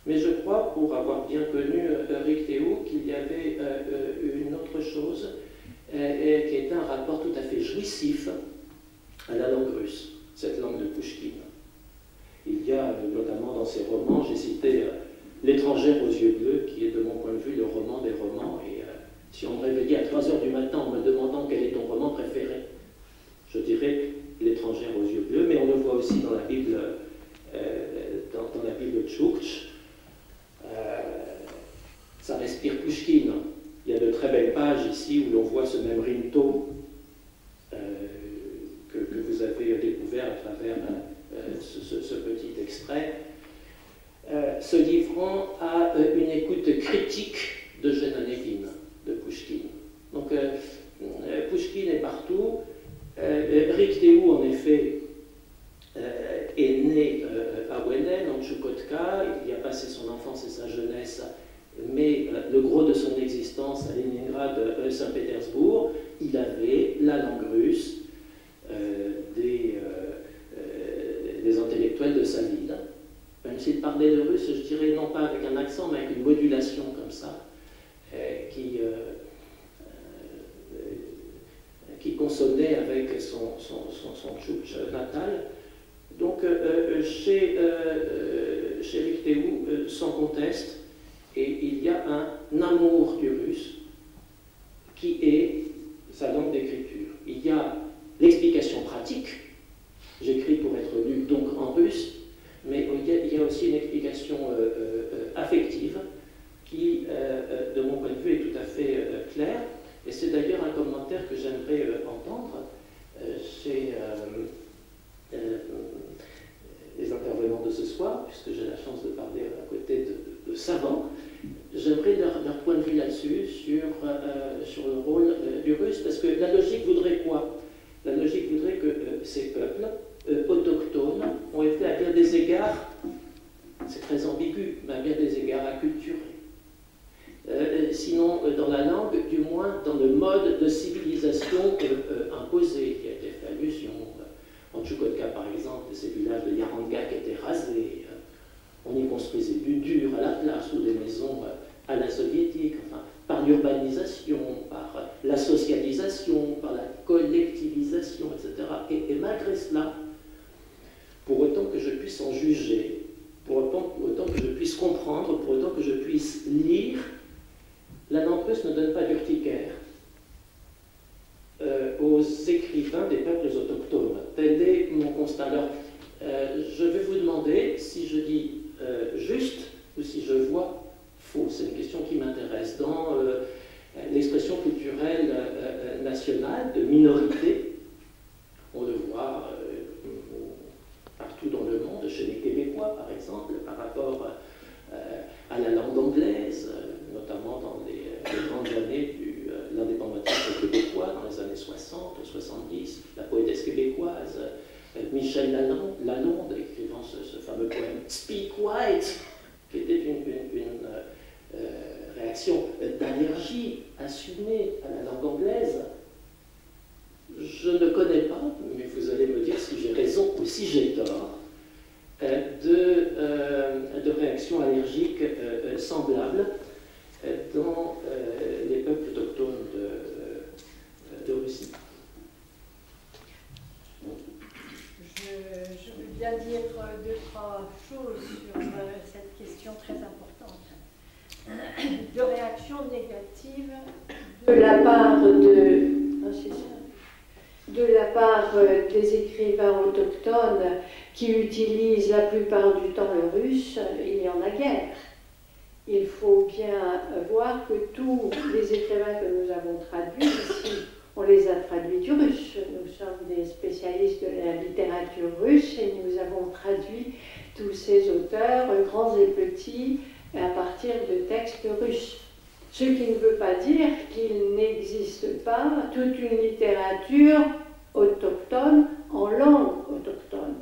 Mais je crois, pour avoir bien connu Ricteau, qu'il y avait une autre chose qui était un rapport tout à fait jouissif à la langue russe, cette langue de Pouchkine. Il y a notamment dans ses romans, j'ai cité L'étrangère aux yeux bleus, qui est de mon point de vue le roman des romans, et si on me réveillait à 3 heures du matin en me demandant quel est ton roman préféré, je dirais L'étrangère aux yeux bleus, mais on le voit aussi dans la Bible, dans la Bible Tchoukch. Ça respire Pouchkine. Il y a de très belles pages ici où l'on voit ce même Rinto que vous avez découvert à travers ce petit extrait, se livrant à une écoute critique de Onegin, de Pouchkine. Donc Pouchkine est partout. Ricteau, en effet, est né à Wenen, en Tchoukotka. Il y a passé son enfance et sa jeunesse, mais le gros de son existence à Leningrad, Saint-Pétersbourg. Il avait la langue russe des intellectuels de sa ville. Même s'il parlait le russe, je dirais non pas avec un accent, mais avec une modulation comme ça, qui consonnait avec son tchoukch natal. Donc chez Ricteau, sans conteste, et il y a un amour du russe qui est sa langue d'écriture. Il y a l'explication pratique, j'écris pour être lu donc en russe, mais il y a aussi une explication affective qui, de mon point de vue, est tout à fait claire. Et c'est d'ailleurs un commentaire que j'aimerais entendre chez les intervenants de ce soir, puisque j'ai la chance de parler à côté de savants. J'aimerais leur point de vue là-dessus, sur le rôle du russe, parce que la logique voudrait quoi? La logique voudrait que ces peuples autochtones ont été à bien des égards, c'est très ambigu, mais à bien des égards acculturés. Sinon dans la langue, du moins dans le mode de civilisation imposé, qui a été fait allusion. En Tchoukotka, par exemple, ces villages de Yaranga qui étaient rasés, on y construisait du dur à la place, ou des maisons à la soviétique, enfin, par l'urbanisation, par la socialisation, par la collectivisation, etc. Et malgré cela, pour autant que je puisse en juger, pour autant que je puisse comprendre, pour autant que je puisse lire, la langue russe ne donne pas d'urticaire aux écrivains des peuples autochtones. Tel est mon constat. Alors, je vais vous demander si je dis juste ou si je vois faux. C'est une question qui m'intéresse. Dans l'expression culturelle nationale de minorité, on le voit partout dans le monde, chez les Québécois par exemple, par rapport à la langue anglaise, notamment dans les grandes années de l'indépendantisme québécois, dans les années 60, 70, la poétesse québécoise Michel Lalonde, écrivant ce fameux poème « Speak White », qui était une réaction d'allergie assumée à la langue anglaise. Je ne connais pas, mais vous allez me dire si j'ai raison ou si j'ai tort, de réactions allergiques semblables dans les peuples autochtones de Russie. Je veux bien dire 2-3 choses sur cette question très importante. De réactions négatives de la part de la part des écrivains autochtones, qui utilisent la plupart du temps le russe, il y en a guère. Il faut bien voir que tous les écrivains que nous avons traduits ici, on les a traduits du russe. Nous sommes des spécialistes de la littérature russe et nous avons traduit tous ces auteurs, grands et petits, à partir de textes russes. Ce qui ne veut pas dire qu'il n'existe pas toute une littérature autochtone en langue autochtone.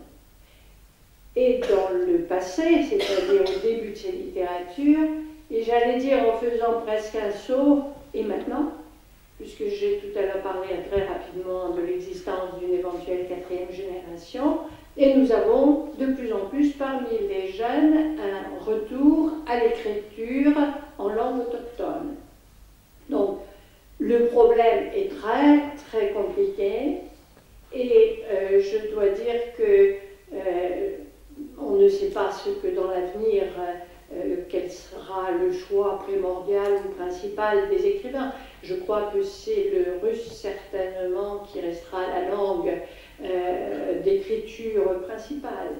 Et dans le passé, c'est-à-dire au début de ces littératures, et j'allais dire en faisant presque un saut, et maintenant, puisque j'ai tout à l'heure parlé très rapidement de l'existence d'une éventuelle 4e génération, et nous avons de plus en plus parmi les jeunes un retour à l'écriture en langue autochtone. Donc, le problème est très, très compliqué, et je dois dire que on ne sait pas ce que dans l'avenir, quel sera le choix primordial ou principal des écrivains. Je crois que c'est le russe certainement qui restera la langue d'écriture principale,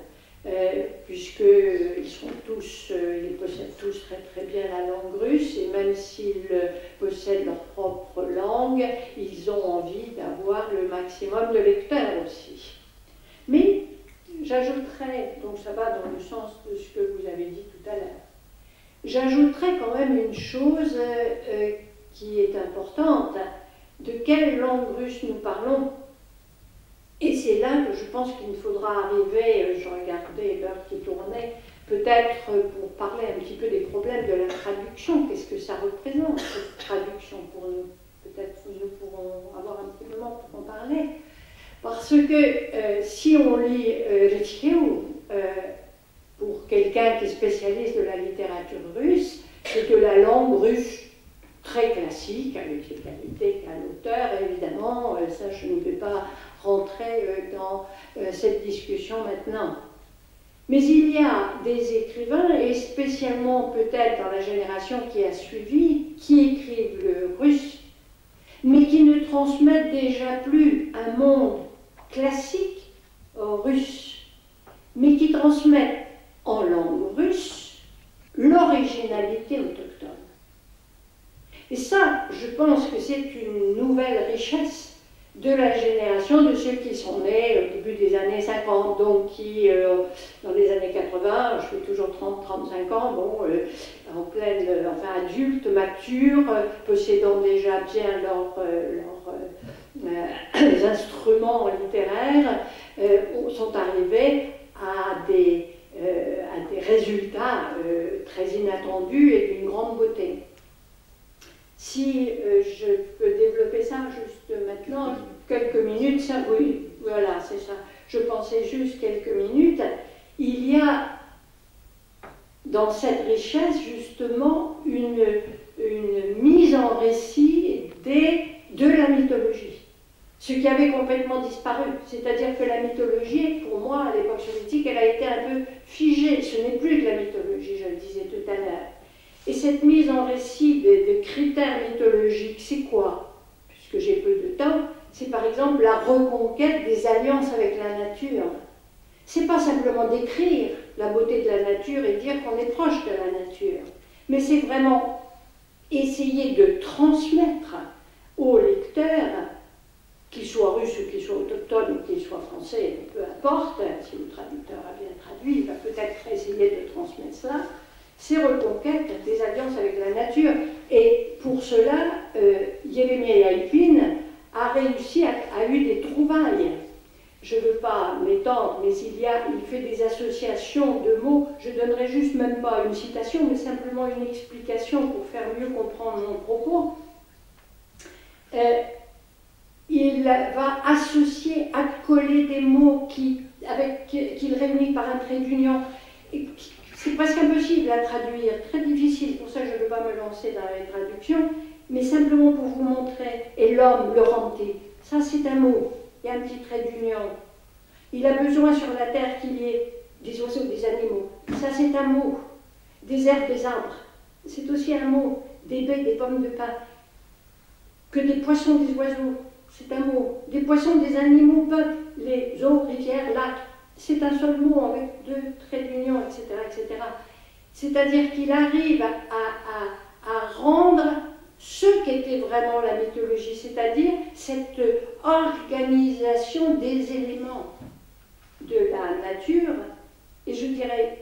puisqu'ils ils possèdent tous très très bien la langue russe, et même s'ils possèdent leur propre langue, ils ont envie d'avoir le maximum de lecteurs aussi. Mais j'ajouterais, donc ça va dans le sens de ce que vous avez dit tout à l'heure, j'ajouterais quand même une chose qui est importante. De quelle langue russe nous parlons? Et c'est là que je pense qu'il faudra arriver, je regardais l'heure qui tournait, peut-être pour parler un petit peu des problèmes de la traduction. Qu'est-ce que ça représente, cette traduction pour nous? Peut-être que nous pourrons avoir un petit moment pour en parler. Parce que si on lit Ritchiew, pour quelqu'un qui est spécialiste de la littérature russe, c'est de la langue russe très classique, avec les qualités qu'a l'auteur, évidemment, ça je ne vais pas rentrer dans cette discussion maintenant. Mais il y a des écrivains, et spécialement peut-être dans la génération qui a suivi, qui écrivent le russe, mais qui ne transmettent déjà plus un monde classique russe, mais qui transmettent en langue russe l'originalité autochtone. Et ça, je pense que c'est une nouvelle richesse de la génération de ceux qui sont nés au début des années 50, donc qui, dans les années 80, je fais toujours 30-35 ans, bon, en pleine, enfin adultes, matures, possédant déjà bien leurs instruments littéraires, sont arrivés à des résultats très inattendus et d'une grande beauté. Si je peux développer ça juste maintenant, quelques minutes, ça, oui, voilà, c'est ça. Je pensais juste quelques minutes. Il y a dans cette richesse justement une mise en récit de la mythologie. Ce qui avait complètement disparu. C'est-à-dire que la mythologie, pour moi, à l'époque soviétique, elle a été un peu figée. Ce n'est plus de la mythologie, je le disais tout à l'heure. Et cette mise en récit des critères mythologiques, c'est quoi? Puisque j'ai peu de temps, c'est par exemple la reconquête des alliances avec la nature. C'est pas simplement décrire la beauté de la nature et dire qu'on est proche de la nature, mais c'est vraiment essayer de transmettre aux lecteurs, qu'ils soient russes ou qu'ils soient autochtones ou qu'ils soient français, peu importe, si le traducteur a bien traduit, il va peut-être essayer de transmettre cela, ces reconquêtes des alliances avec la nature. Et pour cela, Yeremia Yalpin a réussi, a eu des trouvailles. Je ne veux pas m'étendre, mais il fait des associations de mots. Je donnerai juste même pas une citation, mais simplement une explication pour faire mieux comprendre mon propos. Il va associer, accoler des mots qu'il réunit par un trait d'union. C'est presque impossible à traduire, très difficile, pour ça je ne veux pas me lancer dans les traductions, mais simplement pour vous montrer. Et l'homme, le renté, ça c'est un mot, il y a un petit trait d'union. Il a besoin sur la terre qu'il y ait des oiseaux, des animaux, ça c'est un mot. Des herbes, des arbres, c'est aussi un mot. Des baies, des pommes de pin. Que des poissons, des oiseaux, c'est un mot. Des poissons, des animaux peuplent les eaux, rivières, lacs, c'est un seul mot avec deux traits d'union, etc., etc. C'est-à-dire qu'il arrive à rendre ce qu'était vraiment la mythologie, c'est-à-dire cette organisation des éléments de la nature. Et je dirais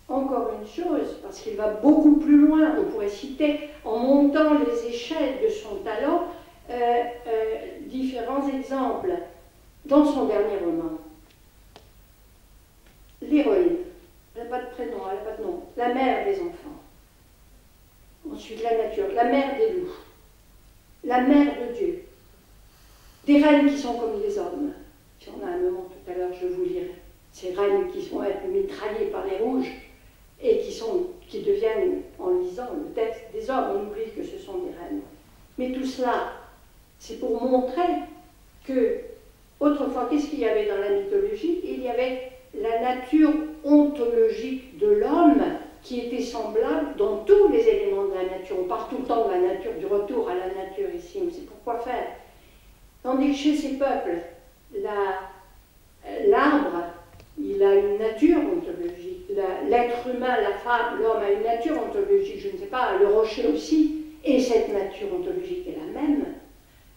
encore une chose, parce qu'il va beaucoup plus loin, on pourrait citer, en montant les échelles de son talent, différents exemples. Dans son dernier roman, l'héroïne, elle n'a pas de prénom, elle n'a pas de nom, la mère des enfants, ensuite la nature, la mère des loups, la mère de Dieu, des reines qui sont comme les hommes. Si on a un moment tout à l'heure, je vous lirai. Ces reines qui vont être mitraillées par les rouges et qui deviennent, en lisant le texte, des hommes. On oublie que ce sont des reines. Mais tout cela, c'est pour montrer que, autrefois, qu'est-ce qu'il y avait dans la mythologie? Il y avait la nature ontologique de l'homme qui était semblable dans tous les éléments de la nature. On parle tout le temps de la nature, du retour à la nature ici, mais c'est pourquoi faire? Tandis que chez ces peuples, l'arbre, il a une nature ontologique. L'être humain, la femme, l'homme a une nature ontologique, je ne sais pas, le rocher aussi. Et cette nature ontologique est la même.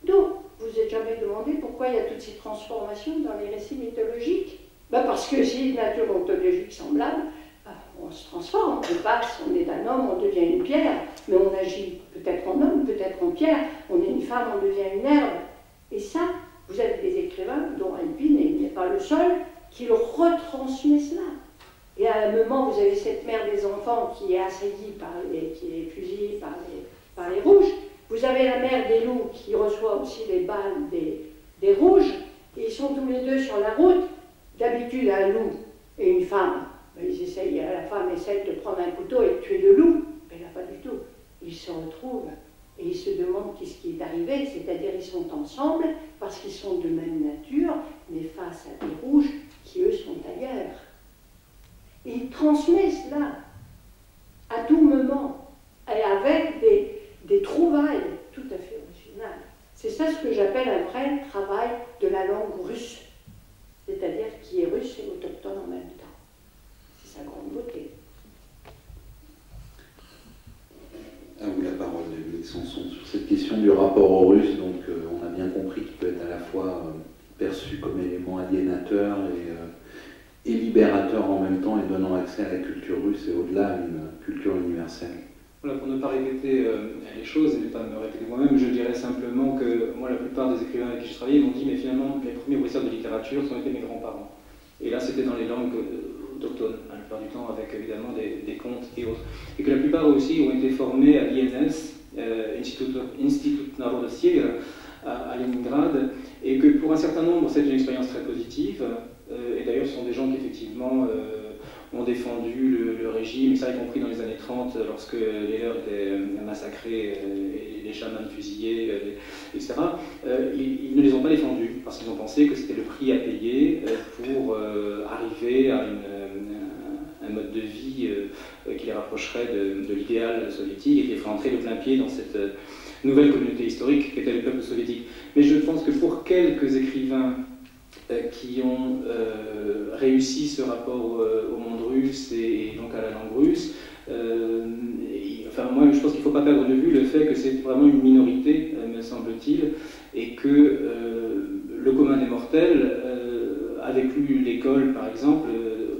Donc, vous vous êtes jamais demandé pourquoi il y a toutes ces transformations dans les récits mythologiques? Parce que c'est une nature ontologique semblable, on se transforme, on passe, on est un homme, on devient une pierre, mais on agit peut-être en homme, peut-être en pierre, on est une femme, on devient une herbe. Et ça, vous avez des écrivains, dont Alpine, et il n'est pas le seul, qui le retransmet cela. Et à un moment, vous avez cette mère des enfants qui est assaillie qui est fusillée par les rouges. Vous avez la mère des loups qui reçoit aussi les balles des rouges. Et ils sont tous les deux sur la route. D'habitude, un loup et une femme, la femme essaie de prendre un couteau et de tuer le loup. Mais là, pas du tout. Ils se retrouvent et ils se demandent qu'est-ce qui est arrivé. C'est-à-dire, ils sont ensemble parce qu'ils sont de même nature, mais face à des rouges qui, eux, sont ailleurs. Et il transmet cela à tout moment, et avec des trouvailles tout à fait originales. C'est ça ce que j'appelle un vrai travail de la langue russe, c'est-à-dire qui est russe et autochtone en même temps. C'est sa grande beauté. À vous la parole, Dominique Sanson, sur cette question du rapport aux Russes. Donc, on a bien compris qu'il peut être à la fois perçu comme élément aliénateur et libérateur en même temps, et donnant accès à la culture russe et au-delà à une culture universelle. Voilà, pour ne pas répéter les choses et ne pas me répéter moi-même, je dirais simplement que moi, la plupart des écrivains avec qui je travaillais m'ont dit, mais finalement, les premiers professeurs de littérature sont été mes grands-parents. Et là, c'était dans les langues autochtones, la plupart du temps, avec évidemment des contes et autres. Et que la plupart aussi ont été formés à l'INS, Institut Narodossier, à Leningrad, et que pour un certain nombre, c'est une expérience très positive. Et d'ailleurs, ce sont des gens qui, effectivement, ont défendu le régime, ça y compris dans les années 30, lorsque les leurs étaient massacrés, les chamans fusillés, etc. Ils ne les ont pas défendus, parce qu'ils ont pensé que c'était le prix à payer pour arriver à un mode de vie qui les rapprocherait de l'idéal soviétique et qui les ferait entrer de plein pied dans cette nouvelle communauté historique qu'était le peuple soviétique. Mais je pense que pour quelques écrivains qui ont réussi ce rapport au monde russe et donc à la langue russe, enfin moi je pense qu'il ne faut pas perdre de vue le fait que c'est vraiment une minorité, me semble-t-il, et que le commun des mortels avait lu l'école par exemple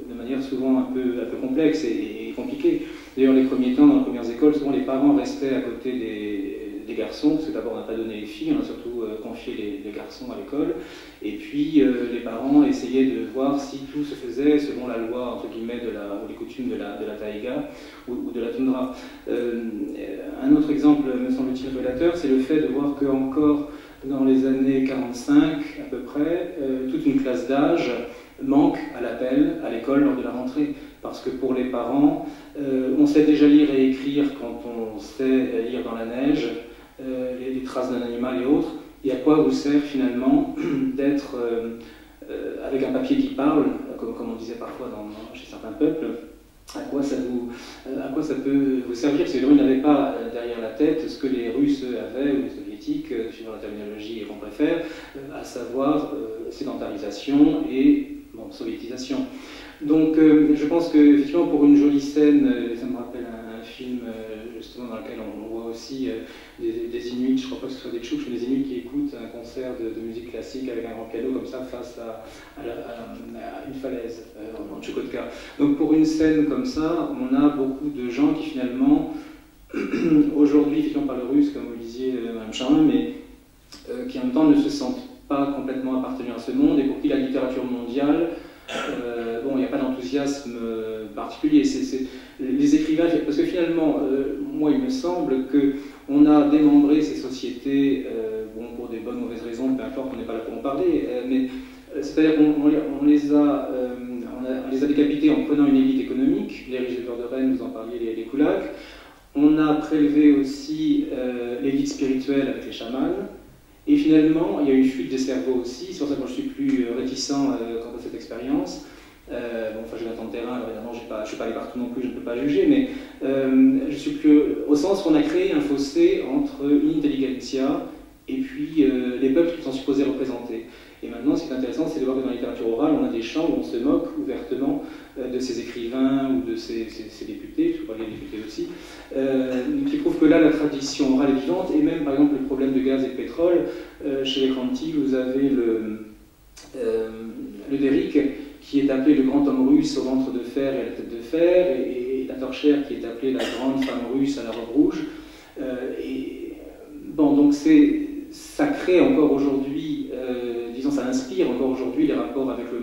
de manière souvent un peu complexe et compliquée. D'ailleurs les premiers temps, dans les premières écoles, souvent les parents restaient à côté des garçons, parce que d'abord on n'a pas donné les filles, on a surtout confié les garçons à l'école, et puis les parents essayaient de voir si tout se faisait selon la loi, entre guillemets, ou les coutumes de la taïga ou de la toundra. Un autre exemple, me semble-t-il, révélateur, c'est le fait de voir qu'encore dans les années 45 à peu près, toute une classe d'âge manque à l'appel à l'école lors de la rentrée, parce que pour les parents, on sait déjà lire et écrire quand on sait lire dans la neige, les traces d'un animal et autres, et à quoi vous sert finalement d'être avec un papier qui parle, comme on disait parfois chez certains peuples, à quoi ça peut vous servir, si ils n'avaient pas derrière la tête ce que les Russes avaient, ou les Soviétiques, suivant la terminologie qu'on préfère, à savoir sédentarisation et bon, soviétisation. Donc je pense qu'effectivement pour une jolie scène, ça me rappelle un film justement dans lequel on voit aussi des Inuits, je ne crois pas que ce soit des Tchouks, mais des Inuits qui écoutent un concert de musique classique avec un grand piano comme ça face à une falaise en Tchoukotka. Donc pour une scène comme ça, on a beaucoup de gens qui finalement, aujourd'hui effectivement parlent russe comme vous disiez Mme Charmin, mais qui en même temps ne se sentent pas complètement appartenir à ce monde et pour qui la littérature mondiale, bon, il n'y a pas d'enthousiasme particulier. Les écrivains, parce que finalement, moi il me semble qu'on a démembré ces sociétés, bon, pour des bonnes ou mauvaises raisons, peu importe, on n'est pas là pour en parler, mais c'est-à-dire qu'on les a décapités en prenant une élite économique, les riches de Rennes, vous en parliez, les koulaks. On a prélevé aussi l'élite spirituelle avec les chamans. Et finalement, il y a eu une fuite des cerveaux aussi, c'est pour ça que je suis plus réticent quant à cette expérience. Bon, enfin, j'ai un temps de terrain, alors évidemment, je ne suis pas allé partout non plus, je ne peux pas juger, mais je suis plus au sens qu'on a créé un fossé entre une intelligentsia et puis les peuples qui sont supposés représenter. Et maintenant, ce qui est intéressant, c'est de voir que dans la littérature orale, on a des champs où on se moque ouvertement de ces écrivains ou de ces députés, je peux parler des députés aussi, qui prouvent que là, la tradition orale est vivante, et même, par exemple, le problème de gaz et de pétrole, chez les Kranti, vous avez le Derrick, qui est appelé le grand homme russe au ventre de fer et à la tête de fer, et la Torchère, qui est appelée la grande femme russe à la robe rouge. Bon, donc ça crée encore aujourd'hui, disons, ça inspire encore aujourd'hui les rapports avec le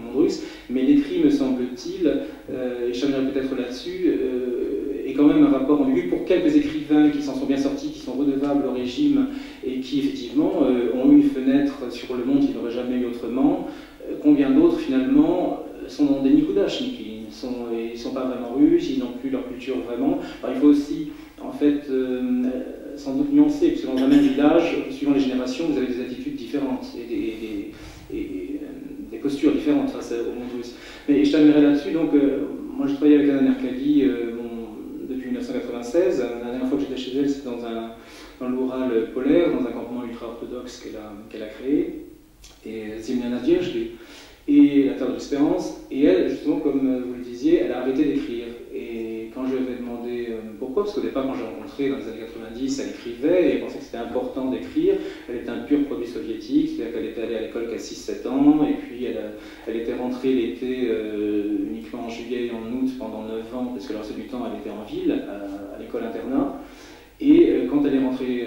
monde russe, mais l'écrit, me semble-t-il, et je reviendrai peut-être là-dessus, est quand même un rapport ambigu pour quelques écrivains qui s'en sont bien sortis, qui sont redevables au régime et qui, effectivement, ont eu une fenêtre sur le monde qu'ils n'auraient jamais eu autrement. Combien d'autres, finalement, sont dans des nikudachniki, ils ne sont pas vraiment russes, ils n'ont plus leur culture vraiment. Alors, il faut aussi, en fait, sans doute nuancer, puisque dans un même village, suivant les générations, vous avez des attitudes différentes et des postures différentes face au monde russe. Mais je terminerai là-dessus. Donc, moi, je travaillais avec Anna Nerkali depuis 1996. La dernière fois que j'étais chez elle, c'était dans l'Oural polaire, dans un campement ultra-orthodoxe qu'elle a créé. Et Zimna Nadierzhdy, et la Terre de l'Espérance. Et elle, justement, comme vous le disiez, elle a arrêté d'écrire. Et quand je lui avais demandé pourquoi, parce qu'au départ, quand j'ai rencontré dans les années 90, elle écrivait et elle pensait que c'était important d'écrire. Elle était un pur produit soviétique, c'est-à-dire qu'elle était allée à l'école qu'à 6-7 ans, et puis elle était rentrée l'été uniquement en juillet et en août pendant 9 ans, parce que le reste du temps, elle était en ville, à l'école internat. Et quand elle est rentrée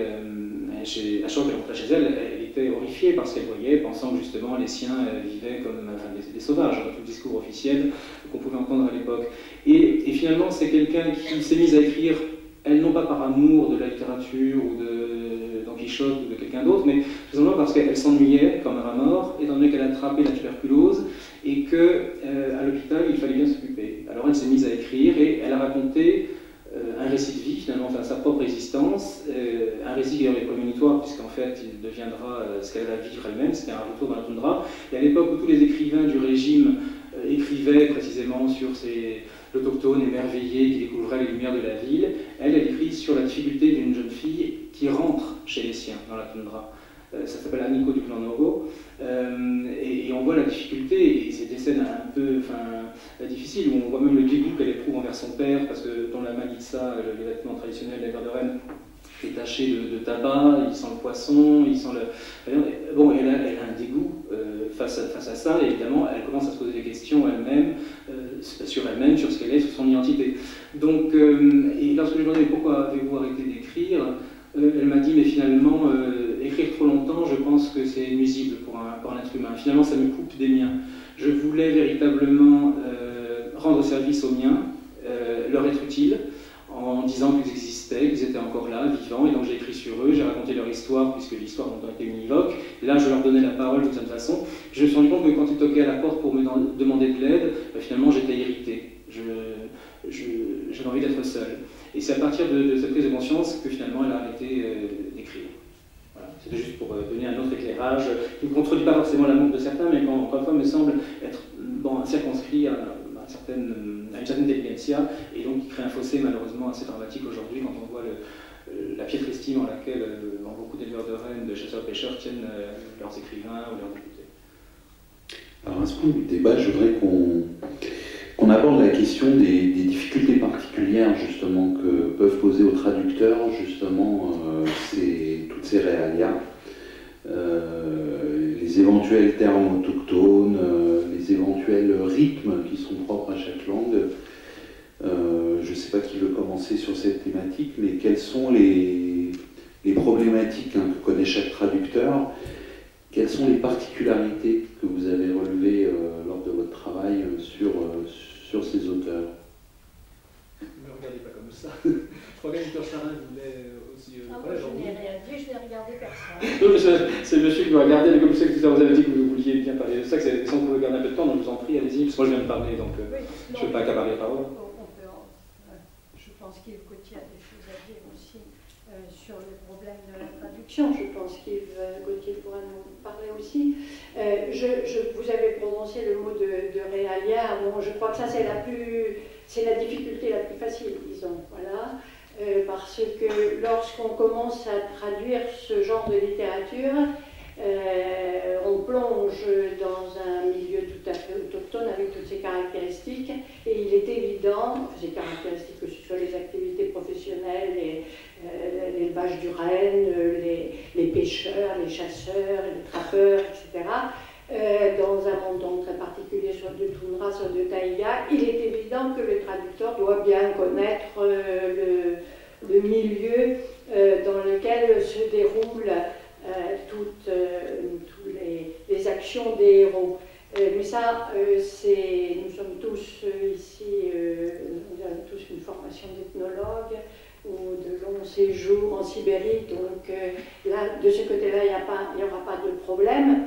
à Choc, elle rentrait chez elle, elle était horrifiée par ce qu'elle voyait, pensant que justement les siens vivaient comme des sauvages, dans tout le discours officiel qu'on pouvait entendre à l'époque. Et finalement, c'est quelqu'un qui s'est mise à écrire, elle non pas par amour de la littérature ou de Don Quichotte ou de quelqu'un d'autre, mais tout simplement parce qu'elle s'ennuyait comme un rat mort, étant donné qu'elle a attrapé la tuberculose et qu'à l'hôpital, il fallait bien s'occuper. Alors elle s'est mise à écrire et elle a raconté un récit de vie, finalement, enfin sa propre existence, un récit qui est prémonitoire, puisqu'en fait il deviendra ce qu'elle va vivre elle-même, c'était un retour dans la toundra. Et à l'époque où tous les écrivains du régime écrivaient précisément sur l'autochtone émerveillé qui découvrait les lumières de la ville, elle écrit sur la difficulté d'une jeune fille qui rentre chez les siens dans la toundra. Ça s'appelle Aniko du clan Nogo, et on voit la difficulté, et c'est des scènes un peu difficiles, où on voit même le dégoût qu'elle éprouve envers son père, parce que dans la Malitsa, les vêtements traditionnels des de Rennes, est taché de tabac, il sent le poisson, il sent le... Bon, elle a un dégoût face à ça, et évidemment, elle commence à se poser des questions elle-même, sur elle-même, sur ce qu'elle est, sur son identité. Donc, et lorsque je lui ai demandé pourquoi avez-vous arrêté d'écrire, elle m'a dit, mais finalement, écrire trop longtemps, je pense que c'est nuisible pour un être humain. Finalement, ça me coupe des miens. Je voulais véritablement rendre service aux miens, leur être utile, en disant qu'ils existaient, qu'ils étaient encore là, vivants, et donc j'ai écrit sur eux, j'ai raconté leur histoire, puisque l'histoire dont on était univoque. Là, je leur donnais la parole d'une certaine façon. Je me suis rendu compte que quand ils toquaient à la porte pour me demander de l'aide, finalement, j'étais irrité. J'avais envie d'être seul. Et c'est à partir de cette prise de conscience que finalement elle a arrêté d'écrire. Voilà. C'était juste pour donner un autre éclairage qui ne contredit pas forcément l'amour de certains, mais qui encore une fois me semble être circonscrit à une certaine intelligentsia, et donc qui crée un fossé malheureusement assez dramatique aujourd'hui quand on voit la piètre estime en laquelle beaucoup d'éleveurs de rennes, de chasseurs-pêcheurs tiennent leurs écrivains ou leurs députés. Alors à ce point du débat, je voudrais qu'on aborde la question des difficultés particulières justement que peuvent poser aux traducteurs justement toutes ces réalias, les éventuels termes autochtones, les éventuels rythmes qui sont propres à chaque langue. Je ne sais pas qui veut commencer sur cette thématique, mais quelles sont les problématiques que connaît chaque traducteur? Quelles sont les particularités que vous avez relevées lors de votre travail sur ces auteurs? Ne me regardez pas comme ça. Je crois qu'Anne-Victor Charin voulait aussi... Moi, je n'ai rien dit, je n'ai regardé personne. Non, mais c'est monsieur qui doit regarder, mais comme je sais que tout à l'heure vous avez dit que vous vouliez bien parler de ça, que si on pouvait garder un peu de temps, donc je vous en prie, allez-y, parce que moi je viens de parler, donc Oui, je ne veux pas accaparer la parole. Je pense qu'Yves Gauthier a des choses à dire aussi sur le problème de la traduction. Je pense qu'Yves Gauthier pourra nous parler aussi. Vous avez prononcé le mot de réalia. Bon, je crois que ça c'est la difficulté la plus facile, disons. Voilà. Parce que lorsqu'on commence à traduire ce genre de littérature, on plonge dans un milieu tout à fait autochtone avec toutes ses caractéristiques, et il est évident, ces caractéristiques, que ce soit les activités professionnelles, l'élevage du renne, les pêcheurs, les chasseurs, les trappeurs, etc., dans un monde donc très particulier, soit de toundra, soit de taïga, il est évident que le traducteur doit bien connaître le milieu dans lequel se déroulent toutes les actions des héros. Mais ça, nous sommes tous ici, nous avons tous une formation d'ethnologue ou de longs séjours en Sibérie, donc là, de ce côté-là, il n'y aura pas de problème.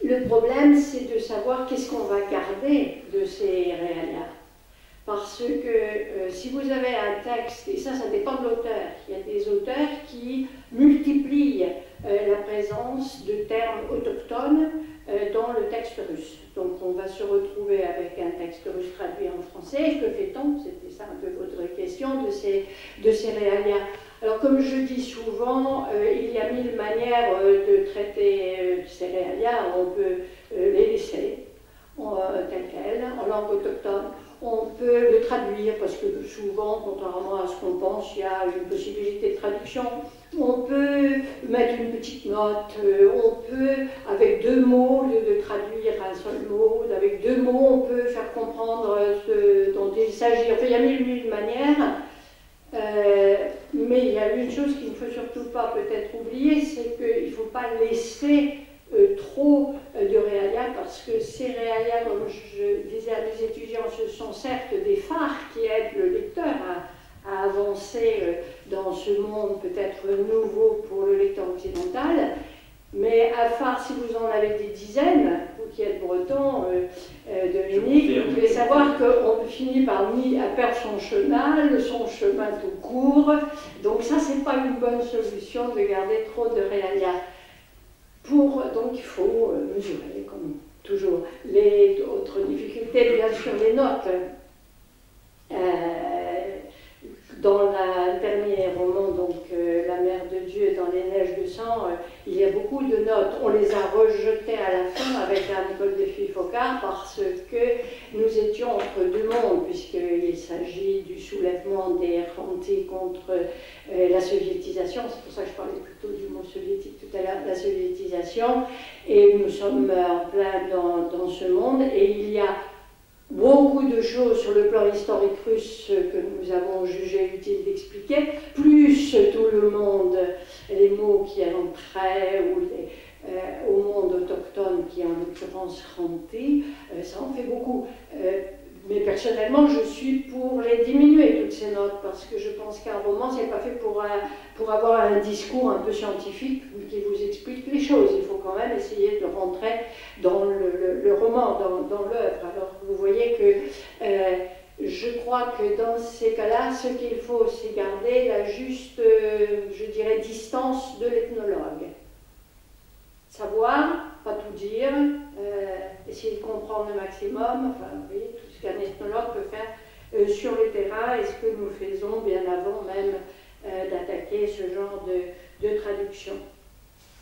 Le problème, c'est de savoir qu'est-ce qu'on va garder de ces réalias. Parce que si vous avez un texte, et ça dépend de l'auteur, il y a des auteurs qui multiplient la présence de termes autochtones dans le texte russe. Donc on va se retrouver avec un texte russe traduit en français. Que fait-on? C'était ça un peu votre question de ces réalias. Alors comme je dis souvent, il y a 1000 manières de traiter ces réalias. On peut les laisser telles quelles, en langue autochtone. On peut le traduire, parce que souvent, contrairement à ce qu'on pense, il y a une possibilité de traduction. On peut mettre une petite note, on peut, avec 2 mots, au lieu de traduire un seul mot, avec 2 mots, on peut faire comprendre ce dont il s'agit. Enfin, il y a 1000 manières, mais il y a une chose qu'il ne faut surtout pas peut-être oublier, c'est qu'il ne faut pas laisser trop de réalia, parce que ces réalia, comme je disais à mes étudiants, ce sont certes des phares qui aident le lecteur à avancer dans ce monde peut-être nouveau pour le lecteur occidental, mais à phare, si vous en avez des dizaines, vous qui êtes breton, Dominique, vous devez savoir qu'on finit par perdre son chemin tout court, donc ça c'est pas une bonne solution de garder trop de réalia. Donc il faut mesurer, comme toujours. Les autres difficultés, bien sûr, les notes. Dans le dernier roman, donc La Mère de Dieu dans les neiges de sang, il y a beaucoup de notes. On les a rejetées à la fin avec Anne-Paul Desfilles-Focard parce que nous étions entre 2 mondes, puisqu'il s'agit du soulèvement des Khanty contre la soviétisation. C'est pour ça que je parlais plutôt du mot soviétique tout à l'heure, la soviétisation. Et nous sommes en plein dans ce monde, et il y a beaucoup de choses sur le plan historique russe que nous avons jugé utile d'expliquer, plus tout le monde, les mots qui ont trait au monde autochtone qui est en l'occurrence Khanty, ça en fait beaucoup. Mais personnellement, je suis pour les diminuer, toutes ces notes, parce que je pense qu'un roman, c'est pas fait pour avoir un discours un peu scientifique qui vous explique les choses. Il faut quand même essayer de rentrer dans le roman, dans l'œuvre. Alors, vous voyez que je crois que dans ces cas-là, ce qu'il faut, c'est garder la juste, je dirais, distance de l'ethnologue. Savoir, pas tout dire, essayer de comprendre le maximum, enfin, vous voyez, tout ce qu'un ethnologue peut faire sur le terrain, et ce que nous faisons bien avant même d'attaquer ce genre de traduction.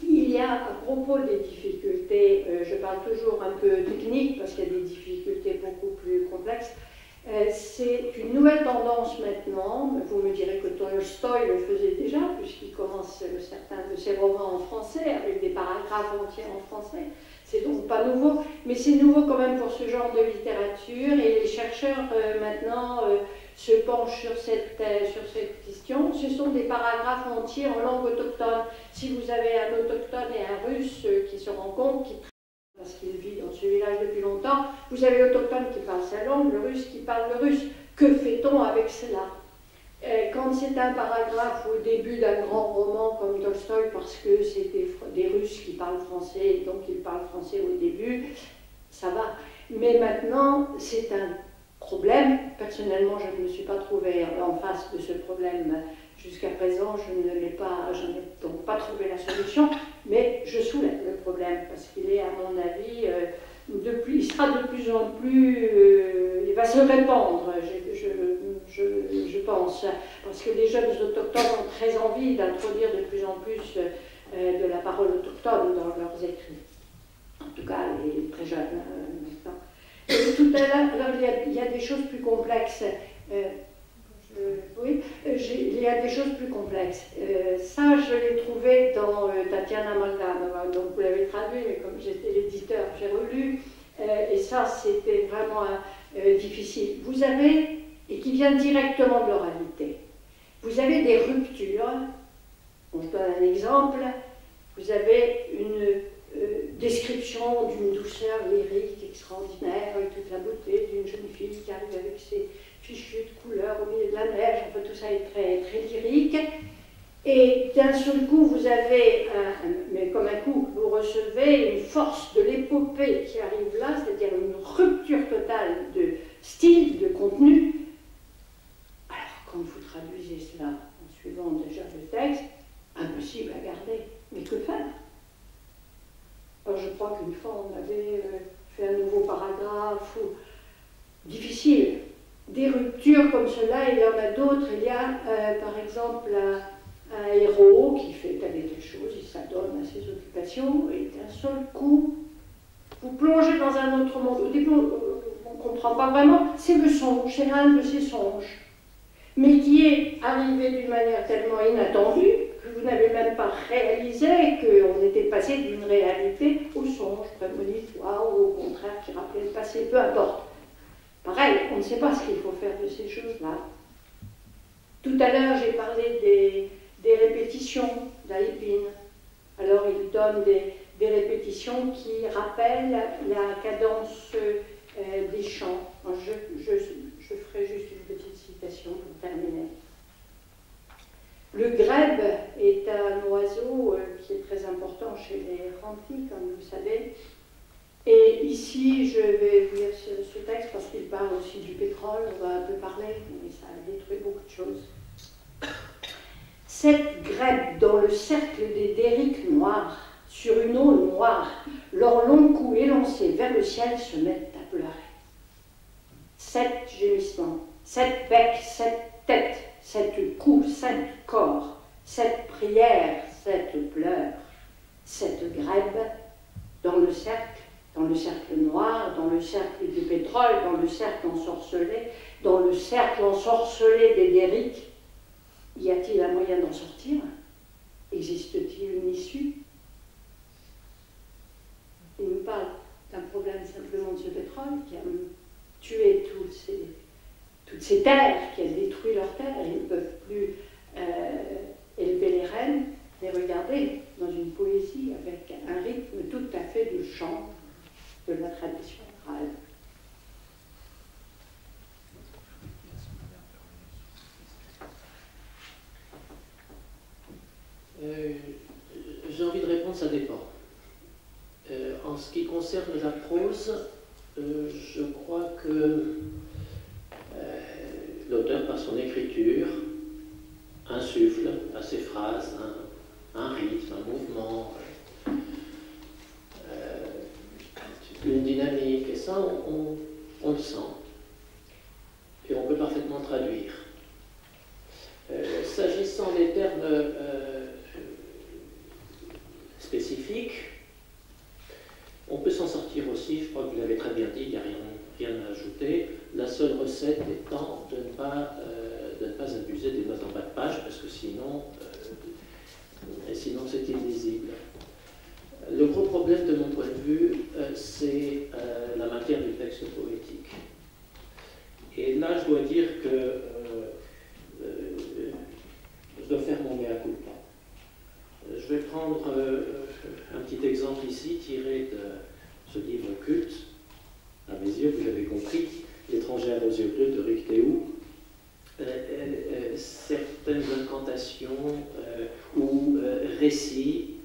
Il y y a, à propos des difficultés, je parle toujours un peu technique parce qu'il y a des difficultés beaucoup plus complexes, c'est une nouvelle tendance maintenant. Vous me direz que Tolstoï le faisait déjà, puisqu'il commence certains de ses romans en français, avec des paragraphes entiers en français. C'est donc pas nouveau, mais c'est nouveau quand même pour ce genre de littérature, et les chercheurs maintenant se penchent sur cette question. Ce sont des paragraphes entiers en langue autochtone. Si vous avez un autochtone et un russe qui se rencontrent, parce qu'il vit dans ce village depuis longtemps, vous avez l'autochtone qui parle sa langue, le russe qui parle le russe. Que fait-on avec cela? Quand c'est un paragraphe au début d'un grand roman comme Tolstoï, parce que c'est des Russes qui parlent français, donc ils parlent français au début, ça va. Mais maintenant, c'est un problème. Personnellement, je ne me suis pas trouvée en face de ce problème jusqu'à présent. Je n'ai donc pas trouvé la solution, mais je soulève le problème parce qu'il est, à mon avis, il sera de plus en plus, il va se répandre, je pense, parce que les jeunes autochtones ont très envie d'introduire de plus en plus de la parole autochtone dans leurs écrits. En tout cas, les très jeunes maintenant. Et tout à l'heure, il y a des choses plus complexes. Oui, il y a des choses plus complexes. Ça, je l'ai trouvé dans Tatiana Malganova, donc vous l'avez traduit, mais comme j'étais l'éditeur, j'ai relu, et ça, c'était vraiment difficile. Vous avez, et qui vient directement de l'oralité, vous avez des ruptures. Bon, je donne un exemple. Vous avez une description d'une douceur lyrique extraordinaire, avec toute la beauté d'une jeune fille qui arrive avec ses fichus de couleurs au milieu de la neige, enfin tout ça est très, très lyrique. Et d'un seul coup, vous avez, mais comme un coup, vous recevez une force de l'épopée qui arrive là, c'est-à-dire une rupture totale de style, de contenu. Alors, quand vous traduisez cela en suivant déjà le texte, impossible à garder. Mais que faire? Alors, je crois qu'une fois, on avait fait un nouveau paragraphe, difficile. Des ruptures comme cela, il y en a d'autres. Il y a, par exemple, un héros qui fait telle et telle chose, il s'adonne à ses occupations, et d'un seul coup, vous plongez dans un autre monde. Au début, on ne comprend pas vraiment, c'est le songe, c'est un de ces songes, mais qui est arrivé d'une manière tellement inattendue que vous n'avez même pas réalisé qu'on était passé d'une réalité au songe prémonitoire, ou au contraire qui rappelait le passé, peu importe. Pareil, on ne sait pas ce qu'il faut faire de ces choses-là. Tout à l'heure, j'ai parlé des répétitions d'Aipin. Alors, il donne des répétitions qui rappellent la cadence des chants. Je ferai juste une petite citation pour terminer. Le grèbe est un oiseau qui est très important chez les Ranti, comme vous savez. Et ici, je vais lire ce texte parce qu'il parle aussi du pétrole, on va un peu parler, mais ça a détruit beaucoup de choses. Cette grèbe dans le cercle des derriques noirs, sur une eau noire, leurs longs coups élancés vers le ciel se mettent à pleurer. 7 gémissements, 7 becs, 7 têtes, 7 coups, 7 corps, 7 prières, 7 pleurs, 7 grèbes dans le cercle noir, dans le cercle du pétrole, dans le cercle ensorcelé, dans le cercle ensorcelé des derriques. Y a-t-il un moyen d'en sortir? Existe-t-il une issue? Il nous parle d'un problème simplement de ce pétrole qui a tué toutes ces terres, qui a détruit leurs terres, et ils ne peuvent plus élever les rennes. Mais regardez, dans une poésie avec un rythme tout à fait de chant de la tradition orale. J'ai envie de répondre, ça dépend. En ce qui concerne la prose, je crois que l'auteur, par son écriture, insuffle à ses phrases un rythme, un mouvement, une dynamique, et ça, on le sent. Et on peut parfaitement traduire. S'agissant des termes spécifiques, recette étant de ne pas abuser des notes en bas de page, parce que sinon c'est illisible. Le gros problème de mon point de vue, c'est la matière du texte poétique. Et là, je dois dire que je dois faire mon mea culpa. Je vais prendre un petit exemple ici, tiré de ce livre culte, à mes yeux, vous l'avez compris, L'étrangère aux yeux bleus de Rick Théou. Certaines incantations ou récits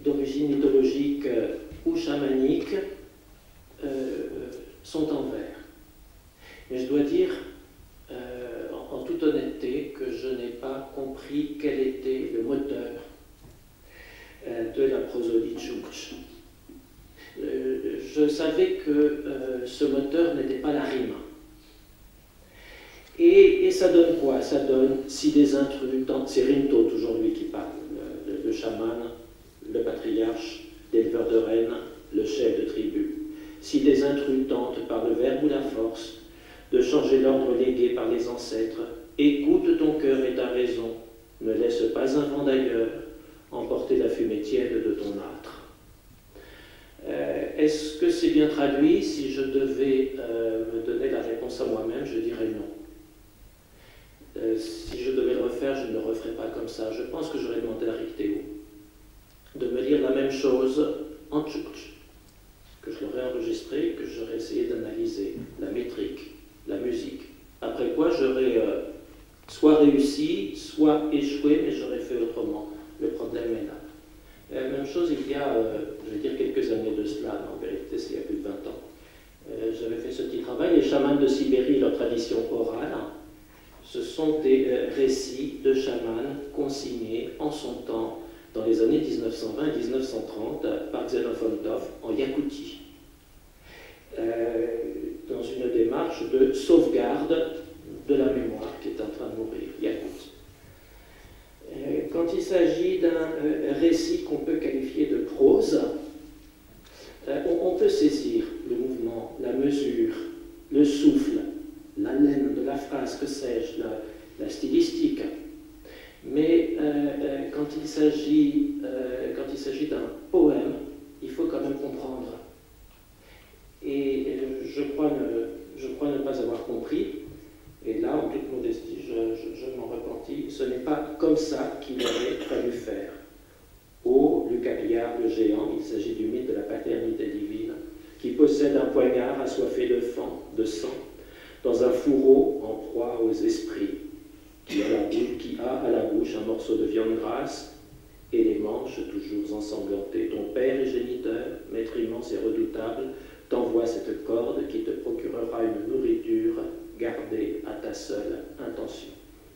d'origine mythologique ou chamanique sont en vers. Mais je dois dire, en toute honnêteté, que je n'ai pas compris quel était le moteur de la prosodie Tchouktch. Je savais que ce moteur n'était pas la rime. Et ça donne quoi? Ça donne si des intrus, c'est Rimtaud aujourd'hui qui parle, le chaman, le patriarche, l'éleveur de rennes, le chef de tribu. Si des intrus tentent par le verbe ou la force de changer l'ordre légué par les ancêtres, écoute ton cœur et ta raison, ne laisse pas un vent d'ailleurs emporter la fumée tiède de ton âtre. Est-ce que c'est bien traduit? Si je devais me donner la réponse à moi-même, je dirais non. Si je devais le refaire, je ne le referais pas comme ça. Je pense que j'aurais demandé à Rick Théou de me lire la même chose en tchouktch, que je l'aurais enregistré, que j'aurais essayé d'analyser la métrique, la musique. Après quoi, j'aurais soit réussi, soit échoué, mais j'aurais fait autrement. Le problème est là. Même chose, il y a, je vais dire quelques années de cela, en vérité c'est il y a plus de 20 ans. J'avais fait ce petit travail, les chamans de Sibérie, leur tradition orale, ce sont des récits de chamans consignés en son temps, dans les années 1920 et 1930, par Xenophantov en Yakoutie, dans une démarche de sauvegarde de la mémoire qui est en train de mourir, Yakout. Quand il s'agit d'un récit qu'on peut qualifier de prose, on peut saisir le mouvement, la mesure, le souffle, l'haleine de la phrase, que sais-je, la stylistique. Mais quand il s'agit d'un poème, il faut quand même comprendre. Et je crois ne pas avoir compris. Et là, en toute modestie, je m'en repentis. Ce n'est pas comme ça qu'il aurait fallu faire. Ô Lucabiard le géant, il s'agit du mythe de la paternité divine, qui possède un poignard assoiffé de sang, dans un fourreau en proie aux esprits, qui a à la bouche un morceau de viande grasse et les manches toujours ensanglantées. Ton père et géniteur, maître immense et redoutable, t'envoie cette corde qui te procurera une nourriture gardée à ta seule intention.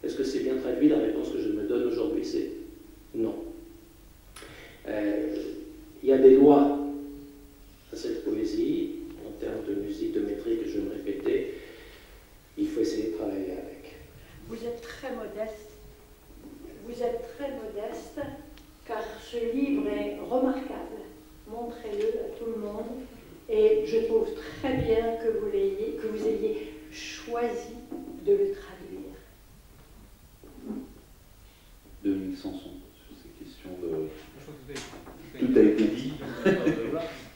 Est-ce que c'est bien traduit? La réponse que je me donne aujourd'hui, c'est non. Il y a des lois à cette poésie, en termes de musique, de métrique, je vais me répéter. Il faut essayer de travailler avec. Vous êtes très modeste. Vous êtes très modeste, car ce livre est remarquable. Montrez-le à tout le monde. Et je trouve très bien que vous ayez choisi de le traduire. Dominique Sanson, sur ces questions de... Tout a été dit.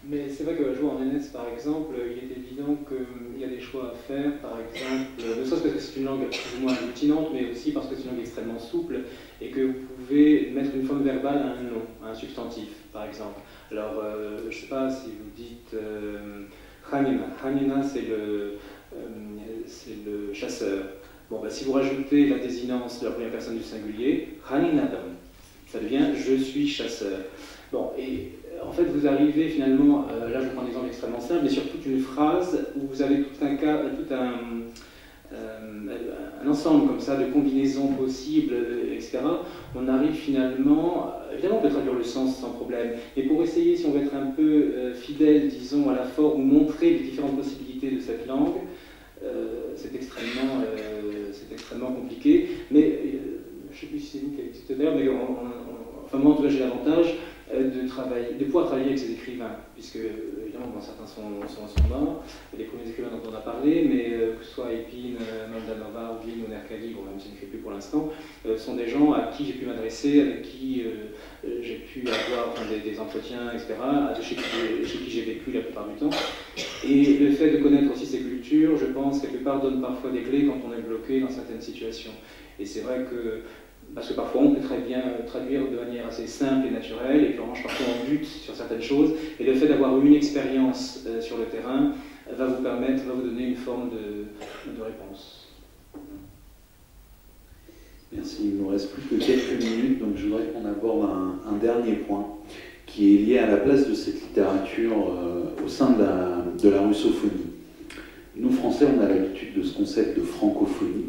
Mais c'est vrai que jouer en NS, par exemple, il est évident qu'il y a des choix à faire, par exemple, ne serait-ce parce que c'est une langue plus ou moins aggluttinante, mais aussi parce que c'est une langue extrêmement souple, et que vous pouvez mettre une forme verbale à un nom, à un substantif, par exemple. Alors, je ne sais pas si vous dites Hanina. Hanina, c'est le chasseur. Bon, bah, si vous rajoutez la désinence de la première personne du singulier, Haninadam, ça devient je suis chasseur. Bon, et en fait, vous arrivez finalement, là je vous prends un exemple extrêmement simple, mais sur toute une phrase où vous avez tout un ensemble comme ça de combinaisons possibles, etc. On arrive finalement, évidemment on peut traduire le sens sans problème, mais pour essayer, si on veut être un peu fidèle, disons, à la forme, ou montrer les différentes possibilités de cette langue, c'est extrêmement compliqué, mais je ne sais plus si c'est vous qui avez dit tout à l'heure, mais enfin moi en tout cas j'ai l'avantage de pouvoir travailler avec ces écrivains, puisque évidemment bon, certains sont morts, les premiers écrivains dont on a parlé, parlé, mais que ce soit Epine, Moldanova, Glin ou Nerkali, bon, même si je n'écris plus pour l'instant, sont des gens à qui j'ai pu m'adresser, avec qui j'ai pu avoir des entretiens, etc., chez qui j'ai vécu la plupart du temps. Et le fait de connaître aussi ces cultures, je pense, quelque part, donne parfois des clés quand on est bloqué dans certaines situations. Et c'est vrai que, parce que parfois on peut très bien traduire de manière assez simple et naturelle, et puis en revanche parfois on bute sur certaines choses, et le fait d'avoir eu une expérience sur le terrain va vous permettre, va vous donner une forme de réponse. Merci, il ne nous reste plus que quelques minutes, donc je voudrais qu'on aborde un dernier point qui est lié à la place de cette littérature au sein de la russophonie. Nous, Français, on a l'habitude de ce concept de francophonie.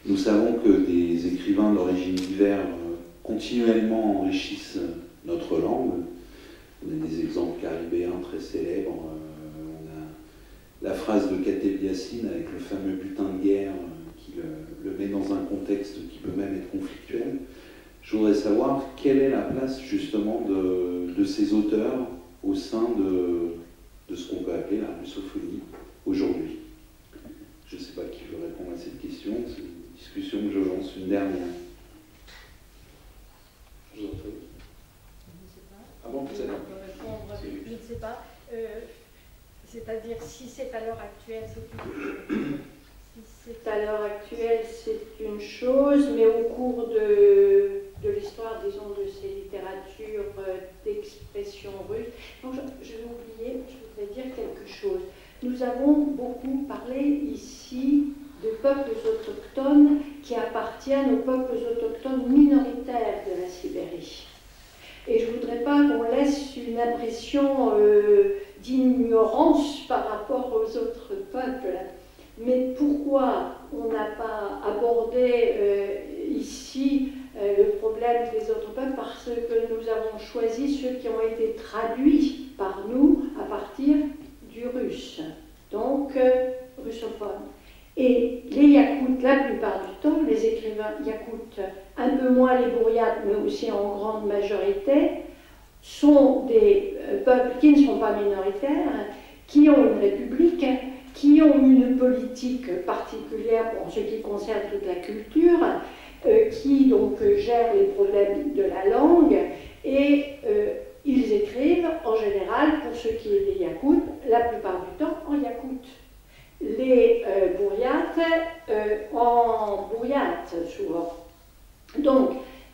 Nous savons que des écrivains d'origine diverse continuellement enrichissent notre langue. On a des exemples caribéens très célèbres. On a la phrase de Kateb Yassine avec le fameux butin de guerre qui le met dans un contexte qui peut même être conflictuel. Je voudrais savoir quelle est la place justement de ces auteurs au sein de ce qu'on peut appeler la russophonie aujourd'hui. Je ne sais pas qui veut répondre à cette question. C'est une discussion que je lance, une dernière. Je vous en prie. Je ne sais pas. Ah bon, peut-être. Je ne sais pas. C'est-à-dire, si c'est à l'heure actuelle, c'est une chose. Si c'est à l'heure actuelle, c'est une chose, mais au cours de l'histoire, disons, de ces littératures d'expression russe, donc je vais oublier, je voudrais dire quelque chose. Nous avons beaucoup parlé ici de peuples autochtones qui appartiennent aux peuples autochtones minoritaires de la Sibérie. Et je ne voudrais pas qu'on laisse une impression d'ignorance par rapport aux autres peuples. Mais pourquoi on n'a pas abordé ici le problème des autres peuples? Parce que nous avons choisi ceux qui ont été traduits par nous à partir du russe, donc russophone. Et les Yakoutes, la plupart du temps, les écrivains Yakoutes, un peu moins les Bouriates, mais aussi en grande majorité, sont des peuples qui ne sont pas minoritaires, qui ont une république, qui ont une politique particulière en ce qui concerne toute la culture, qui donc gèrent les problèmes de la langue, et ils écrivent en général, pour ce qui est des Yakoutes, la plupart du temps en yakoute. Les Bouriates en bouriate, souvent. Donc,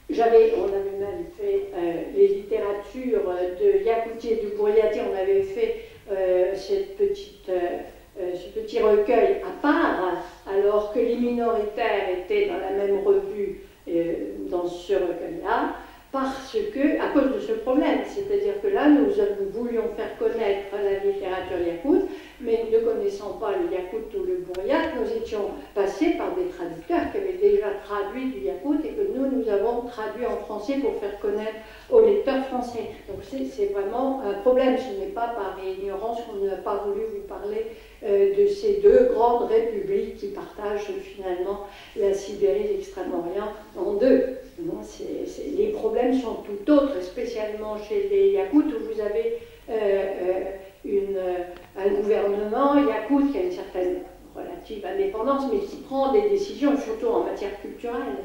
on avait même fait les littératures de Yakoutie et du Bouriati, on avait fait ce petit recueil à part, alors que les minoritaires étaient dans la même revue dans ce recueil-là, parce que, à cause de ce problème, c'est-à-dire que là, nous voulions faire connaître la littérature yakoute, mais ne connaissant pas le yakoute ou le bouriate, nous étions passés par des traducteurs qui avaient déjà traduit du yakoute et que nous avons traduit en français pour faire connaître aux lecteurs français. Donc c'est vraiment un problème, ce n'est pas par ignorance qu'on n'a pas voulu vous parler de ces deux grandes républiques qui partagent finalement la Sibérie et l'Extrême-Orient en deux. Les problèmes sont tout autres, spécialement chez les Yakoutes, où vous avez un gouvernement yakoute qui a une certaine relative indépendance, mais qui prend des décisions, surtout en matière culturelle,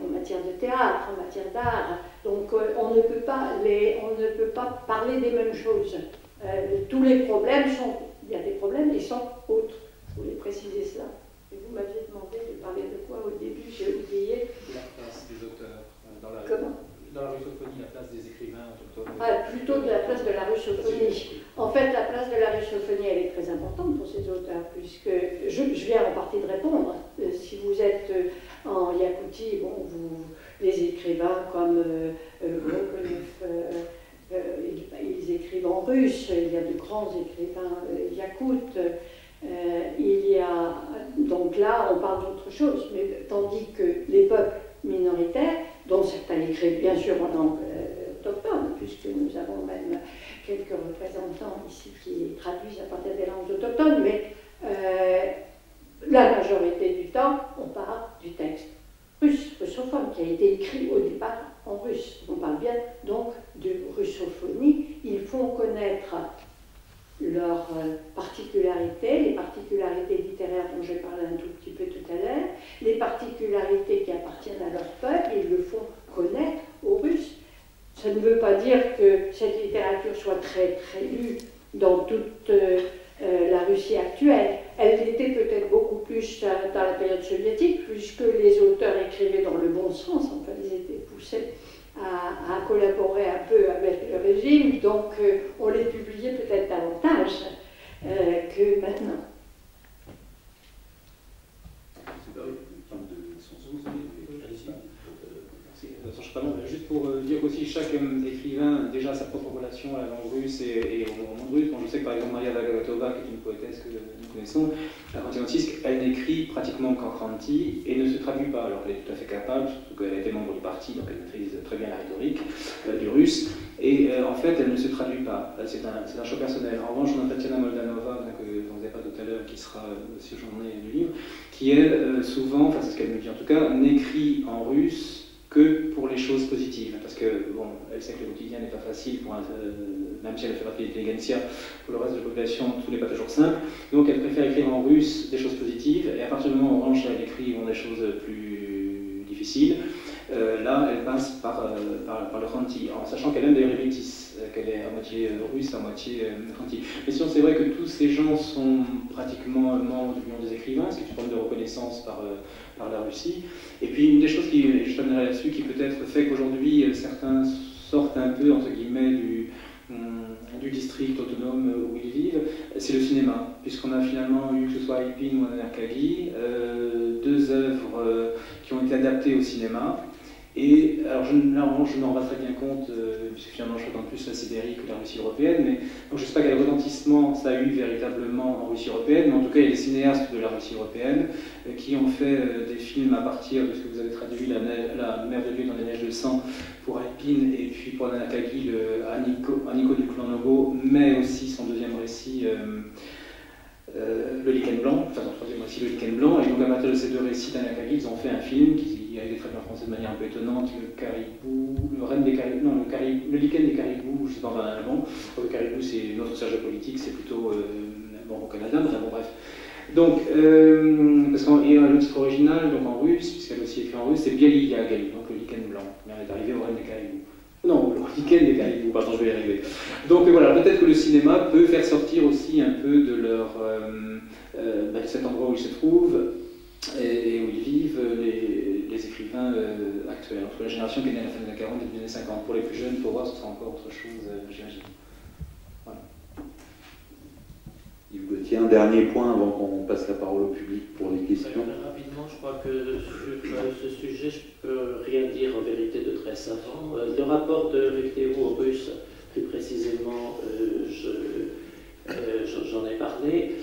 en matière de théâtre, en matière d'art. Donc on ne peut pas parler des mêmes choses. Tous les problèmes il y a des problèmes, ils sont autres. Je voulais préciser cela. Et vous m'aviez demandé de parler de quoi au début, j'ai oublié. La place des auteurs. Comment ? Dans la russophonie, la place des écrivains autochtones. Plutôt de la place de la russophonie. En fait, la place de la russophonie, elle est très importante pour ces auteurs, puisque je viens en partie de répondre. Si vous êtes en Yakoutie, bon, les écrivains comme Gogolev, ils écrivent en russe, il y a de grands écrivains yakoutes. Donc là, on parle d'autre chose, mais tandis que les peuples minoritaires, dont certains écrivent bien sûr en langue autochtone, puisque nous avons même quelques représentants ici qui traduisent à partir des langues autochtones, mais la majorité du temps, on parle du texte russophone, qui a été écrit au départ en russe. On parle bien donc de russophonie. Ils font connaître leurs particularités, les particularités Russie actuelle. Elle l'était peut-être beaucoup plus dans la période soviétique, puisque les auteurs écrivaient dans le bon sens, enfin ils étaient poussés à collaborer un peu avec le régime, donc on les publiait peut-être davantage que maintenant. Juste pour dire qu'aussi chaque écrivain a déjà sa propre relation à la langue russe et au monde russe. Bon, je sais que par exemple Maria Vagatova, qui est une poétesse que nous connaissons, la Kranti-Nantisk, elle n'écrit pratiquement qu'en kranti et ne se traduit pas. Alors elle est tout à fait capable, surtout qu'elle était membre du parti, donc elle maîtrise très bien la rhétorique du russe. Et en fait, elle ne se traduit pas. C'est un choix personnel. En revanche, on a Tatiana Moldanova, que vous n'avez pas tout à l'heure, qui sera aussi au journée du livre, qui elle, souvent, enfin c'est ce qu'elle me dit en tout cas, n'écrit en russe que pour les choses positives, parce que bon, elle sait que le quotidien n'est pas facile, même si elle fait partie de l'intelligentsia, pour le reste de la population, tout n'est pas toujours simple, donc elle préfère écrire en russe des choses positives, et à partir du moment où en revanche elle écrit des choses plus difficiles, là elle passe par le kranti, en sachant qu'elle aime d'ailleurs les métis, qu'elle est à moitié russe, à moitié kranti. Mais sinon c'est vrai que tous ces gens sont pratiquement membres de l'Union des écrivains, ce qui est une forme de reconnaissance par la Russie. Et puis une des choses qui, je terminerai là-dessus, qui peut-être fait qu'aujourd'hui certains sortent un peu, entre guillemets, du district autonome où ils vivent, c'est le cinéma, puisqu'on a finalement eu, que ce soit Alpine ou Anarkali, deux œuvres qui ont été adaptées au cinéma. Et alors je m'en rends pas très bien compte, puisque finalement je fréquente plus la Sibérie que la Russie européenne, mais donc je ne sais pas quel retentissement ça a eu véritablement en Russie européenne, mais en tout cas il y a des cinéastes de la Russie européenne qui ont fait des films à partir de ce que vous avez traduit, La mer de Dieu dans les neiges de sang pour Alpine, et puis pour Anakagi, Aniko du clan Nogo, mais aussi son deuxième récit, Le Lichen Blanc, enfin son troisième récit, Le Lichen Blanc, et donc à partir de ces deux récits d'Anakagi, ils ont fait un film qui a été traduit en français de manière un peu étonnante, le caribou, le renne des caribous, non, le lichen des caribous, je sais pas en allemand, le caribou c'est une autre serge politique, c'est plutôt bon, au Canada, mais bon bref. Donc, parce qu'il y a le titre original, donc en russe, puisqu'elle aussi écrit en russe, c'est Bieli Yagali, donc le lichen blanc, mais on est arrivé au renne des caribous. Non, le lichen des caribous, pardon, je vais y arriver. Donc voilà, peut-être que le cinéma peut faire sortir aussi un peu de leur, de cet endroit où ils se trouvent, et où ils vivent les écrivains actuels, entre la génération qui est née à la fin des années 40 et des années 50. Pour les plus jeunes, pour voir, ce sera encore autre chose, j'imagine. Voilà. Yves Gauthier, un dernier point avant qu'on passe la parole au public pour les questions. Rapidement, je crois que sur ce sujet, je ne peux rien dire en vérité de très savant. Le rapport de Rectero aux Russes, plus précisément, j'en ai parlé.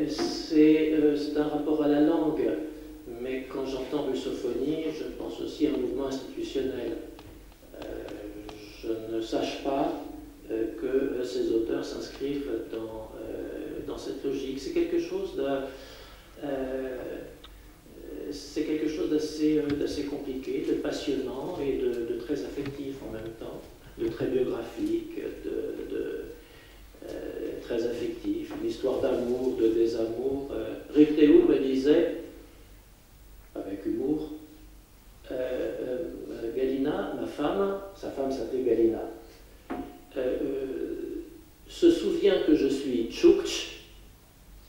C'est un rapport à la langue, mais quand j'entends russophonie, je pense aussi à un mouvement institutionnel. Je ne sache pas que ces auteurs s'inscrivent dans cette logique. C'est quelque chose d'assez compliqué, de passionnant et de très affectif en même temps, de très biographique, très affectif, une histoire d'amour, de désamour. Rectero me disait, avec humour, Galina, ma femme, sa femme s'appelait Galina, se souvient que je suis Tchoukch,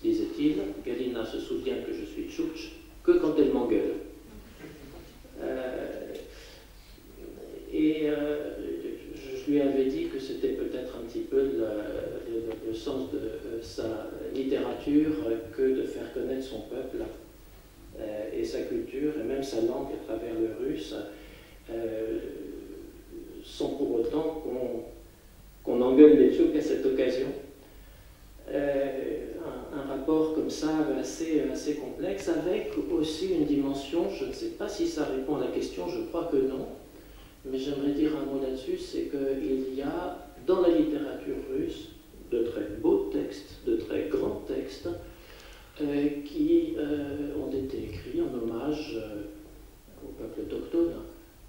disait-il. Galina se souvient que je suis Tchoukch que quand elle m'engueule. Je lui avais dit que c'était peut-être un petit peu le sens de sa littérature que de faire connaître son peuple et sa culture, et même sa langue à travers le russe, sans pour autant qu'on engueule les Tchouks à cette occasion. Un rapport comme ça assez complexe, avec aussi une dimension, je ne sais pas si ça répond à la question, je crois que non, mais j'aimerais dire un mot là-dessus, c'est qu'il y a dans la littérature russe de très beaux textes, de très grands textes, qui ont été écrits en hommage au peuple autochtone.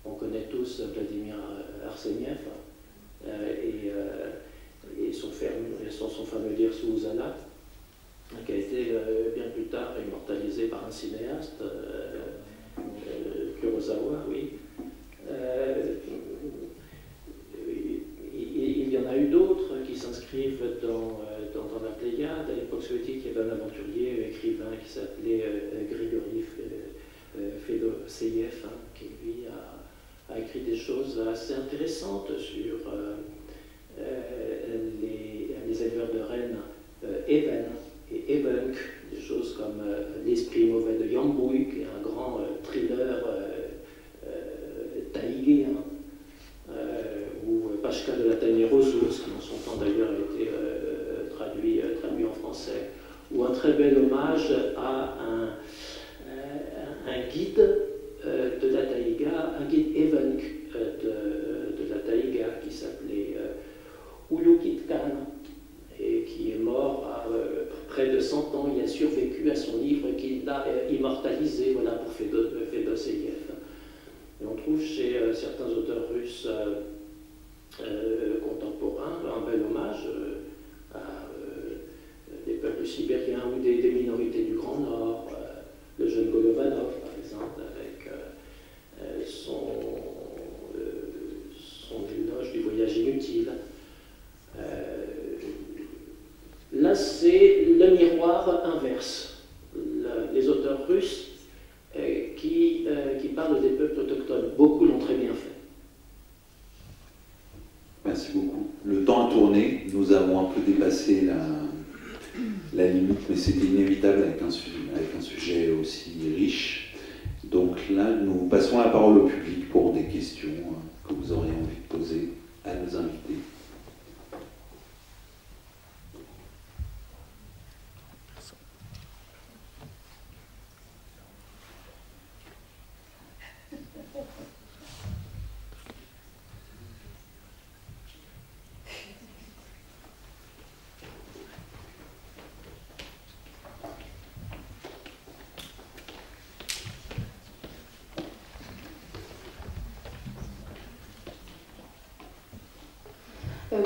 On connaît tous Vladimir Arseniev et son fameux Lire Suuzana, qui a été bien plus tard immortalisé par un cinéaste, Kurosawa, oui. Il y en a eu d'autres qui s'inscrivent dans la Pléiade. À l'époque soviétique, il y avait un aventurier, écrivain qui s'appelait Grigory Fedoseyev, hein, qui lui a écrit des choses assez intéressantes sur les éleveurs de rennes Even et Evenk, des choses comme L'esprit mauvais de Yambouy, qui est un grand thriller taïgué, hein, ou Pashka de la Tanière aux ours, qui en son temps d'ailleurs a été traduit en français, ou un très bel hommage à un guide de la taïga, un guide Evenk de la taïga qui s'appelait Ulukit Khan, et qui est mort à près de 100 ans. Il a survécu à son livre qu'il a immortalisé, voilà, pour Fedoseyev. Et on trouve chez certains auteurs russes contemporains un bel hommage à des peuples sibériens ou des minorités du Grand Nord. Le jeune Golovanov, par exemple, avec son éloge du voyage inutile. Là, c'est le miroir inverse. Les auteurs russes qui parlent des peuples autochtones, beaucoup l'ont très bien fait. Merci beaucoup. Le temps a tourné, nous avons un peu dépassé la limite, mais c'était inévitable avec un sujet aussi riche. Donc là, nous passons la parole au public pour des questions que vous auriez envie de poser à nos invités.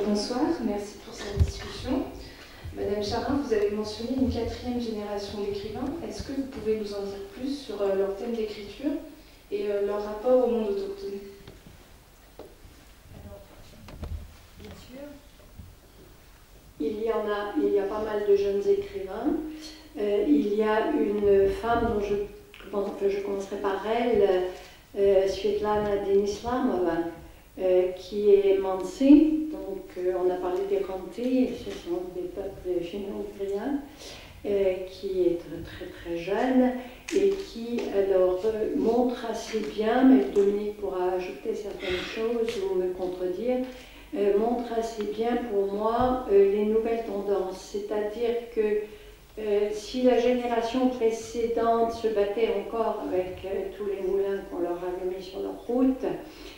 Bonsoir, merci pour cette discussion. Madame Charin, vous avez mentionné une 4e génération d'écrivains. Est-ce que vous pouvez nous en dire plus sur leur thème d'écriture et leur rapport au monde autochtone? Alors, bien sûr, il y a pas mal de jeunes écrivains. Il y a une femme dont je commencerai par elle, Svetlana Denislamova, qui est Mansi, donc on a parlé des Khanty, ce sont des peuples finno-ougriens, qui est très très jeune et qui alors montre assez bien, mais Dominique pourra ajouter certaines choses ou me contredire, montre assez bien pour moi les nouvelles tendances, c'est-à-dire que si la génération précédente se battait encore avec tous les moulins qu'on leur avait mis sur leur route,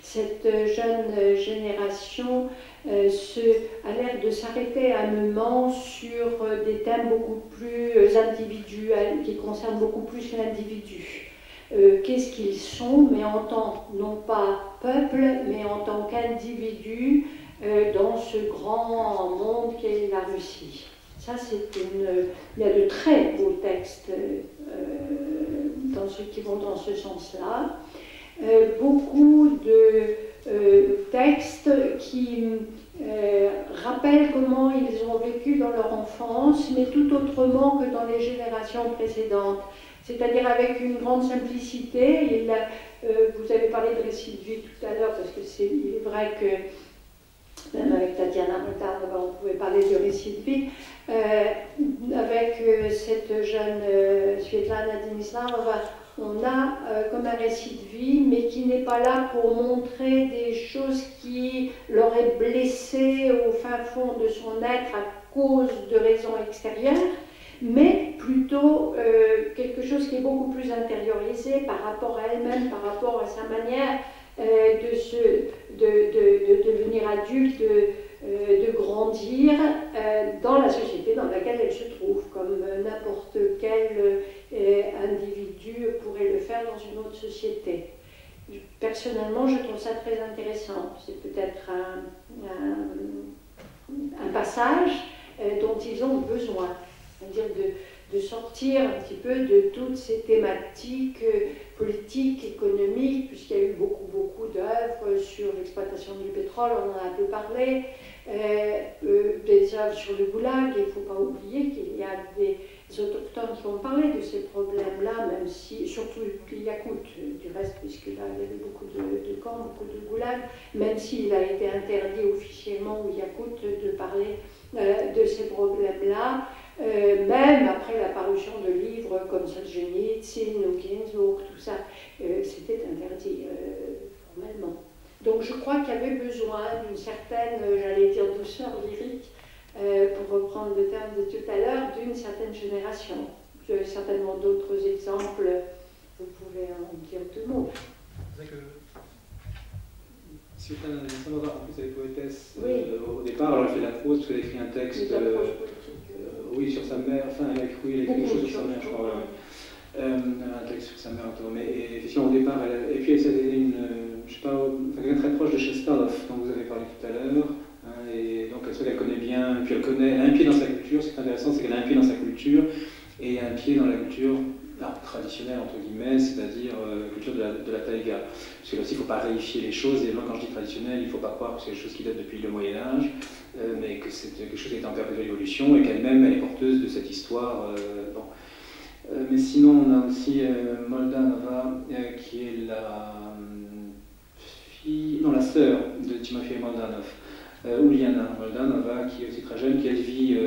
cette jeune génération a l'air de s'arrêter à un moment sur des thèmes beaucoup plus individuels, qui concernent beaucoup plus l'individu. Qu'est-ce qu'ils sont, mais en tant, non pas peuple, mais en tant qu'individu dans ce grand monde qu'est la Russie. Ça, il y a de très beaux textes qui vont dans ce sens-là. Beaucoup de textes qui rappellent comment ils ont vécu dans leur enfance, mais tout autrement que dans les générations précédentes. C'est-à-dire avec une grande simplicité. Vous avez parlé de récit de vie tout à l'heure, parce qu'il est vrai que même avec Tatiana Montarnova, on pouvait parler du récit de vie. Avec cette jeune Svetlana Denislamova, on a comme un récit de vie, mais qui n'est pas là pour montrer des choses qui l'auraient blessé au fin fond de son être à cause de raisons extérieures, mais plutôt quelque chose qui est beaucoup plus intériorisé par rapport à elle-même, par rapport à sa manière de devenir adulte, de grandir dans la société dans laquelle elle se trouve, comme n'importe quel individu pourrait le faire dans une autre société. Personnellement, je trouve ça très intéressant. C'est peut-être un passage dont ils ont besoin, c'est-à-dire de sortir un petit peu de toutes ces thématiques politiques, économiques, puisqu'il y a eu beaucoup d'œuvres sur l'exploitation du pétrole, on en a un peu parlé, des œuvres sur le goulag. Il ne faut pas oublier qu'il y a des autochtones qui ont parlé de ces problèmes-là, même si, surtout les Yakoutes, du reste, puisque là il y avait beaucoup de camps, beaucoup de goulag, même s'il a été interdit officiellement aux Yakoutes de parler de ces problèmes-là. Même après la parution de livres comme Solzhenitsyn ou Ginsburg, tout ça, c'était interdit formellement. Donc je crois qu'il y avait besoin d'une certaine, j'allais dire, douceur lyrique, pour reprendre le terme de tout à l'heure, d'une certaine génération. Vous avez certainement d'autres exemples, vous pouvez en dire deux mots. C'est vrai que Sultana Alexandrova, en plus elle est poétesse au départ, alors elle fait la prose parce qu'elle a écrit un texte oui, sur sa mère, enfin elle a écrit quelque chose sur sa mère, je crois. Un texte sur sa mère, mais effectivement au départ, et puis elle est une, je sais pas, quelqu'un très proche de Shestadov, dont vous avez parlé tout à l'heure, hein, et donc elle connaît bien, puis elle a un pied dans sa culture. Ce qui est intéressant, c'est qu'elle a un pied dans sa culture et un pied dans la culture traditionnelle, entre guillemets, c'est-à-dire culture de la taïga. Parce que là aussi, il ne faut pas réifier les choses, et quand je dis traditionnel, il ne faut pas croire que c'est quelque chose qui date depuis le Moyen-Âge, mais que c'est quelque chose qui est en perpétuelle évolution, et qu'elle-même, elle est porteuse de cette histoire. Mais sinon, on a aussi Moldanova, qui est la sœur de Timofey Moldanov, Uliana Moldanova, qui est aussi très jeune, qui elle vit,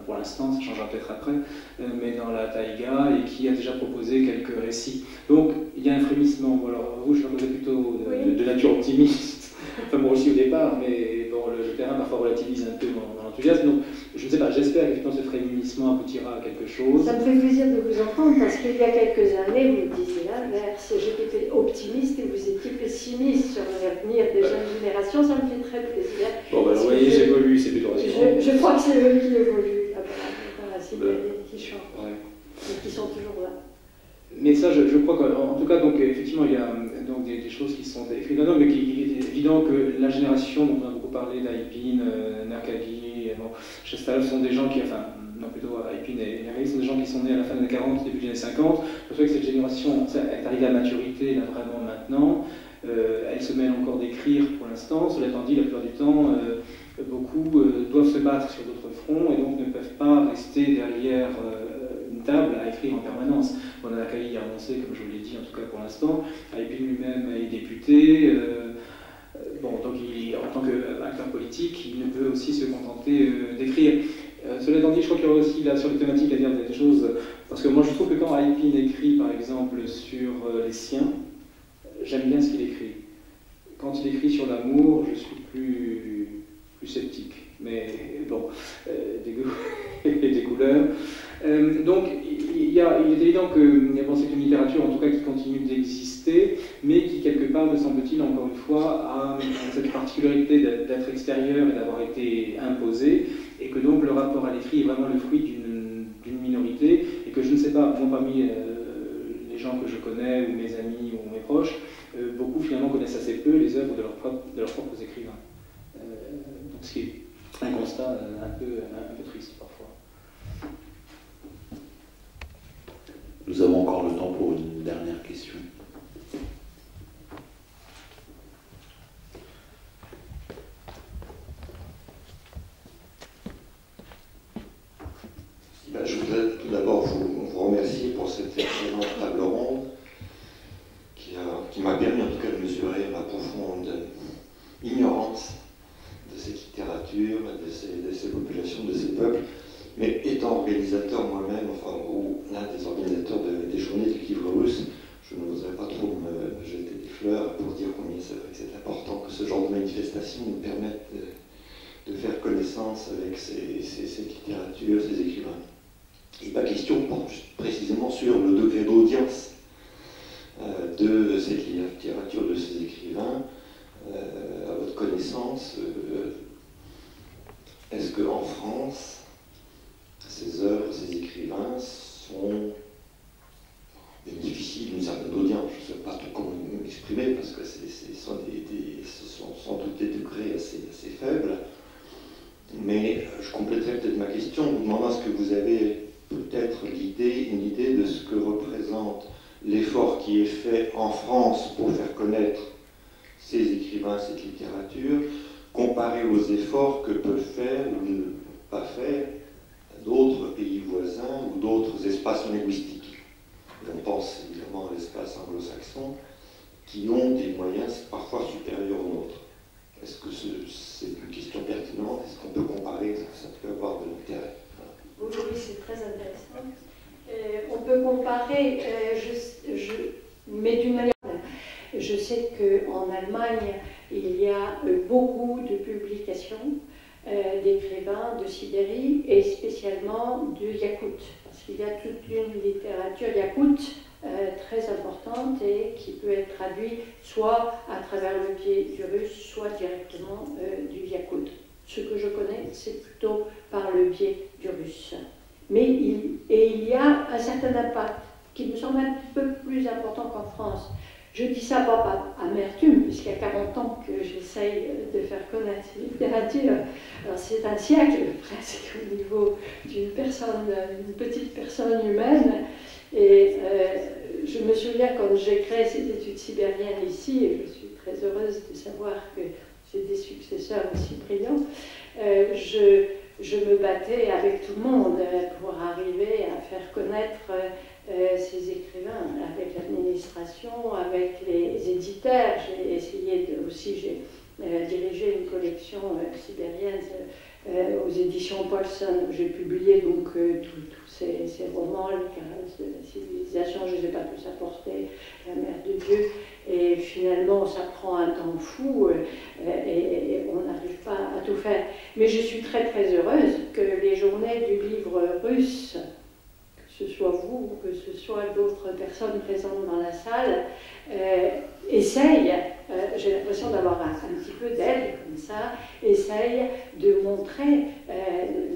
pour l'instant, ça changera peut-être après, mais dans la taïga, et qui a déjà proposé quelques récits. Donc, il y a un frémissement. Bon, alors, vous, je proposais plutôt de nature optimiste, enfin moi aussi au départ, mais bon, le terrain parfois relativise un peu mon enthousiasme. Donc, je ne sais pas, j'espère que ce frémissement aboutira à quelque chose. Ça me fait plaisir de vous entendre, parce qu'il y a quelques années, vous disiez l'inverse. J'étais optimiste et vous étiez pessimiste sur l'avenir des jeunes générations. Ça me fait très plaisir. Bon, ben, vous voyez, j'évolue, c'est plutôt rassurant. Je crois que c'est eux qui évoluent dans la cité, qui chantent, et qui sont toujours là. Mais ça, je crois qu'en tout cas, donc, effectivement, il y a donc, des choses qui sont écrites là-dedans, mais il est évident que la génération dont on a beaucoup parlé, d'Aipin, Narkagi, bon, Shestadov, sont des gens qui, enfin, non plutôt Aipin et Narkagi, sont des gens qui sont nés à la fin des années 40, début des années 50. Je crois que cette génération, elle est arrivée à maturité, là, vraiment maintenant. Elle se mêle encore d'écrire pour l'instant. Cela étant dit, la plupart du temps, beaucoup doivent se battre sur d'autres fronts et donc ne peuvent pas rester derrière une table à écrire en permanence. Bon, Narkagi a annoncé, comme je vous l'ai dit, en tout cas pour l'instant. Aipin lui-même est député. Bon, donc en tant qu'acteur politique, il ne peut aussi se contenter d'écrire. Cela étant dit, je crois qu'il y aura aussi là, sur les thématiques à dire des choses, parce que moi je trouve que quand Aipin écrit par exemple sur les siens, j'aime bien ce qu'il écrit. Quand il écrit sur l'amour, je suis plus sceptique. Mais bon, des goûts et des couleurs. Donc il est évident que bon, c'est une littérature en tout cas qui continue d'exister, mais qui quelque part, me semble-t-il, encore une fois, a cette particularité d'être extérieure et d'avoir été imposée, et que donc le rapport à l'écrit est vraiment le fruit d'une minorité, et que je ne sais pas, moi parmi les gens que je connais, ou mes amis, ou mes proches, beaucoup finalement connaissent assez peu les œuvres de leurs propres écrivains. Donc ce qui est un constat un peu triste parfois. Nous avons encore le temps pour une dernière question. Je voudrais tout d'abord vous remercier pour cette excellente table ronde qui m'a permis en tout cas de mesurer ma profonde ignorance de cette littérature, de ces populations, de ces peuples. Mais étant organisateur moi-même, enfin, ou l'un des organisateurs des journées du livre russe, je ne voudrais pas trop me jeter des fleurs pour dire combien c'est important que ce genre de manifestation nous permette de faire connaissance avec cette littérature, ces écrivains. Et ma question porte précisément sur le degré d'audience de cette littérature, de ces écrivains. À votre connaissance, est-ce qu'en France, ces œuvres, ces écrivains bénéficient d'une certaine audience? Je ne sais pas trop comment m'exprimer, parce que ce sont sans doute des degrés assez faibles. Mais je compléterai peut-être ma question en vous demandant est-ce que vous avez peut-être une idée de ce que représente l'effort qui est fait en France pour faire connaître ces écrivains, cette littérature, comparé aux efforts que peuvent faire ou ne pas faire d'autres pays voisins ou d'autres espaces linguistiques. Et on pense évidemment à l'espace anglo-saxon, qui ont des moyens parfois supérieurs aux nôtres. Est-ce que c'est une question pertinente? Est-ce qu'on peut comparer? Est-ce que ça peut avoir de l'intérêt? Oui, c'est très intéressant. On peut comparer, mais d'une manière... Je sais qu'en Allemagne, il y a beaucoup de publications d'écrivains de Sibérie et spécialement de Yakout, parce qu'il y a toute une littérature Yakout très importante et qui peut être traduite soit à travers le biais du russe, soit directement du Yakout. Ce que je connais, c'est plutôt par le biais du russe. Mais il y a un certain impact qui me semble un petit peu plus important qu'en France. Je dis ça pas par amertume, puisqu'il y a 40 ans que j'essaye de faire connaître cette littérature. Alors c'est un siècle presque au niveau d'une personne, une petite personne humaine. Et je me souviens quand j'ai créé ces études sibériennes ici, et je suis très heureuse de savoir que j'ai des successeurs aussi brillants, je me battais avec tout le monde pour arriver à faire connaître ces écrivains, avec l'administration, avec les éditeurs. J'ai essayé j'ai dirigé une collection sibérienne aux éditions Paulson, où j'ai publié donc tous ces romans, Les caresses de la civilisation. Je ne les ai pas tous apportés, La mère de Dieu, et finalement ça prend un temps fou et on n'arrive pas à tout faire. Mais je suis très très heureuse que les journées du livre russe, que ce soit vous ou que ce soit d'autres personnes présentes dans la salle, essayent, j'ai l'impression d'avoir un petit peu d'aide comme ça, essayent de montrer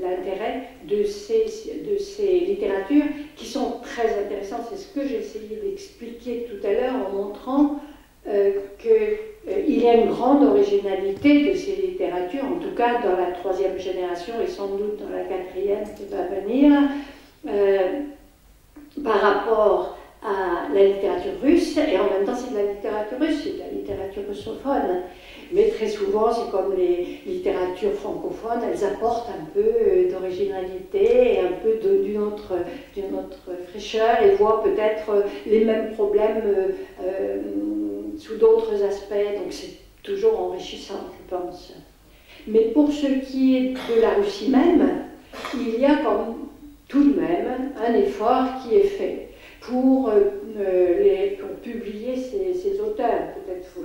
l'intérêt de ces littératures qui sont très intéressantes. C'est ce que j'ai essayé d'expliquer tout à l'heure en montrant qu'il y a une grande originalité de ces littératures, en tout cas dans la 3e génération et sans doute dans la 4e qui va venir, par rapport à la littérature russe, et en même temps c'est de la littérature russe, c'est de la littérature russophone. Mais très souvent, c'est comme les littératures francophones, elles apportent un peu d'originalité et un peu d'une autre fraîcheur et voient peut-être les mêmes problèmes sous d'autres aspects. Donc c'est toujours enrichissant, je pense. Mais pour ce qui est de la Russie même, il y a tout de même un effort qui est fait pour publier ces auteurs. Peut-être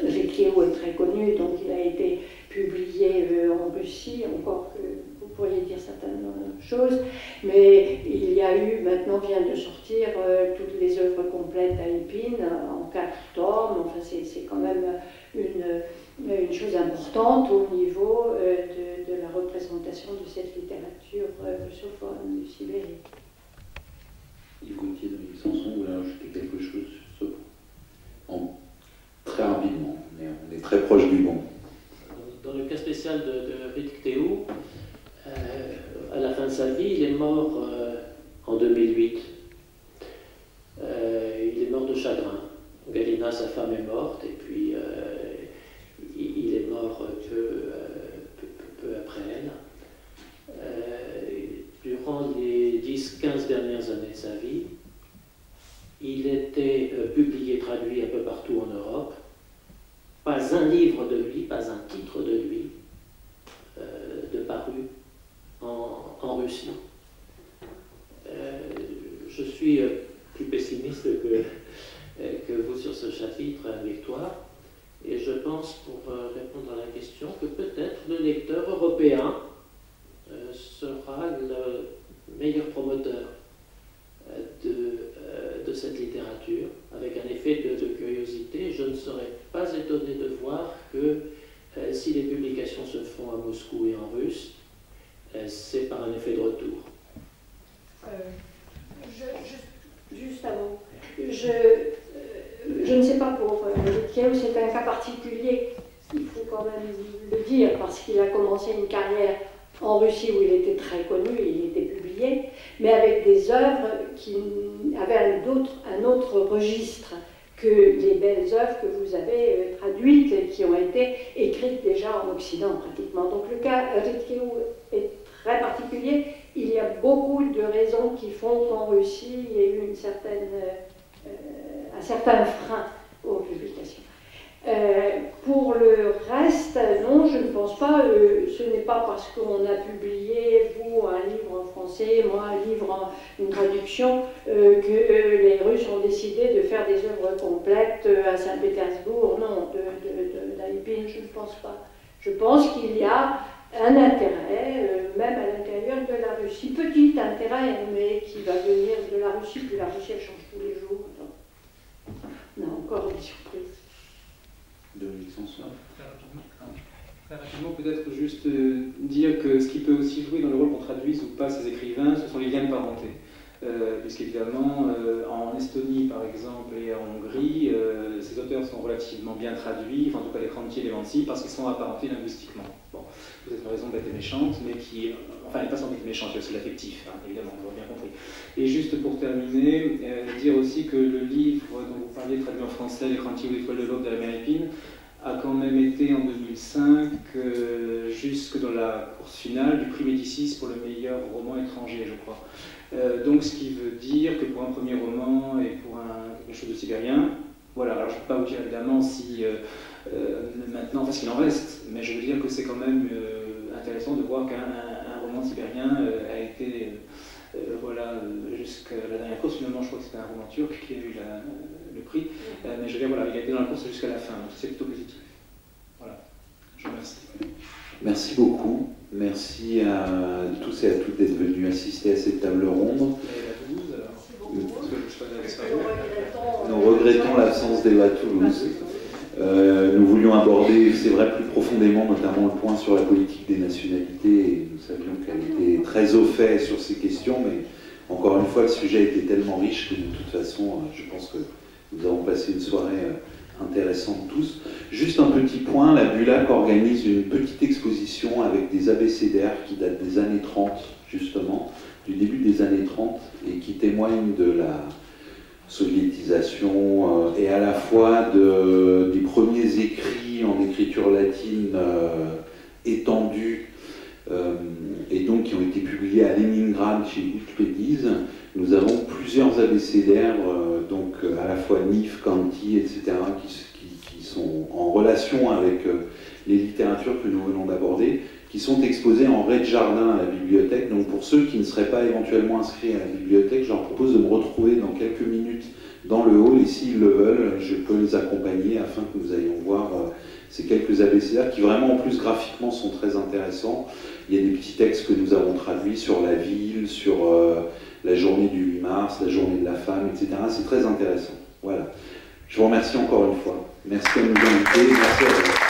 Rekiao est très connu, donc il a été publié en Russie, encore que vous pourriez dire certaines choses, mais il y a eu, maintenant vient de sortir toutes les œuvres complètes d'Alpine en 4 tomes. Enfin c'est quand même une chose importante au niveau de la représentation de cette littérature russophone du Sibérie. Yves Gauthier, Dominique Sanson, vous voulez ajouter quelque chose sur ce point? Très rapidement, on est très proche du bon. Dans le cas spécial de Rekiao, à la fin de sa vie, il est mort en 2008. Il est mort de chagrin. Galina, sa femme, est morte, et puis il est mort peu après elle. Durant les 10-15 dernières années de sa vie, il était publié, traduit un peu partout en Europe. Pas un livre de lui, pas un titre de lui, de paru en Russie. Je suis plus pessimiste que vous sur ce chapitre, Victoire, et je pense, pour répondre à la question, que peut-être le lecteur européen sera le meilleur promoteur de cette littérature, avec un effet de curiosité. Je ne serais pas étonné de voir que si les publications se font à Moscou et en russe, c'est par un effet de retour. Juste avant, je ne sais pas pour Rekiao, c'est un cas particulier, il faut quand même le dire, parce qu'il a commencé une carrière en Russie où il était très connu, il était publié, mais avec des œuvres qui avaient un autre registre que les belles œuvres que vous avez traduites et qui ont été écrites déjà en Occident pratiquement. Donc le cas Ritkeou est très particulier. Il y a beaucoup de raisons qui font qu'en Russie, il y a eu un certain frein aux publications. Pour le reste, non, je ne pense pas. Ce n'est pas parce qu'on a publié, vous, un livre en français, moi, un livre une traduction, que les Russes ont décidé de faire des œuvres complètes à Saint-Pétersbourg. Non, d'Alipine, je ne pense pas. Je pense qu'il y a un intérêt, même à l'intérieur de la Russie. Petit intérêt, mais qui va venir de la Russie, puis la Russie, elle change tous les jours. Donc, on a encore des surprises. Très rapidement, peut-être juste dire que ce qui peut aussi jouer dans le rôle qu'on traduise ou pas ces écrivains, ce sont les liens de parenté. Puisqu'évidemment, en Estonie par exemple et en Hongrie, ces auteurs sont relativement bien traduits, enfin, en tout cas les Kranti et les Mansi, parce qu'ils sont apparentés linguistiquement. Bon, peut-être une raison bête et méchante, mais qui, enfin, elle n'est pas sans être méchante, il y a aussi l'affectif, hein, évidemment, on l'a bien compris. Et juste pour terminer, dire aussi que le livre dont vous parliez, traduit en français, Les Kranti ou l'Étoile de l'Aube de la Méripine, a quand même été en 2005 jusque dans la course finale du prix Médicis pour le meilleur roman étranger, je crois. Donc ce qui veut dire que pour un premier roman et pour quelque chose de sibérien, voilà, alors je ne peux pas vous dire évidemment si maintenant, parce qu'il en reste, mais je veux dire que c'est quand même intéressant de voir qu'un roman sibérien a été, voilà, jusqu'à la dernière course, finalement je crois que c'était un roman turc qui a eu le prix, mais je veux dire, voilà, il a été dans la course jusqu'à la fin, donc c'est plutôt positif. Voilà, je vous remercie. Merci beaucoup. Merci à tous et à toutes d'être venus assister à cette table ronde. Nous regrettons l'absence d'Eva Toulouse. Nous voulions aborder, c'est vrai, plus profondément, notamment le point sur la politique des nationalités. Et nous savions qu'elle était très au fait sur ces questions, mais encore une fois, le sujet était tellement riche que de toute façon, je pense que nous avons passé une soirée intéressante tous. Juste un petit point, la BULAC organise une petite exposition avec des abécédaires qui datent des années 30, justement, du début des années 30, et qui témoignent de la soviétisation et à la fois des premiers écrits en écriture latine étendus, et donc qui ont été publiés à Leningrad chez Utpédiz. Nous avons plusieurs abécédaires, donc à la fois Nif, Kanti, etc., qui sont en relation avec les littératures que nous venons d'aborder, qui sont exposés en rez-de-jardin à la bibliothèque. Donc pour ceux qui ne seraient pas éventuellement inscrits à la bibliothèque, je leur propose de me retrouver dans quelques minutes dans le hall, et s'ils le veulent, je peux les accompagner afin que nous allions voir ces quelques abécédaires qui vraiment en plus graphiquement sont très intéressants. Il y a des petits textes que nous avons traduits sur la ville, sur la journée du 8 mars, la journée de la femme, etc. C'est très intéressant. Voilà. Je vous remercie encore une fois. Merci à nous inviter. Merci à vous.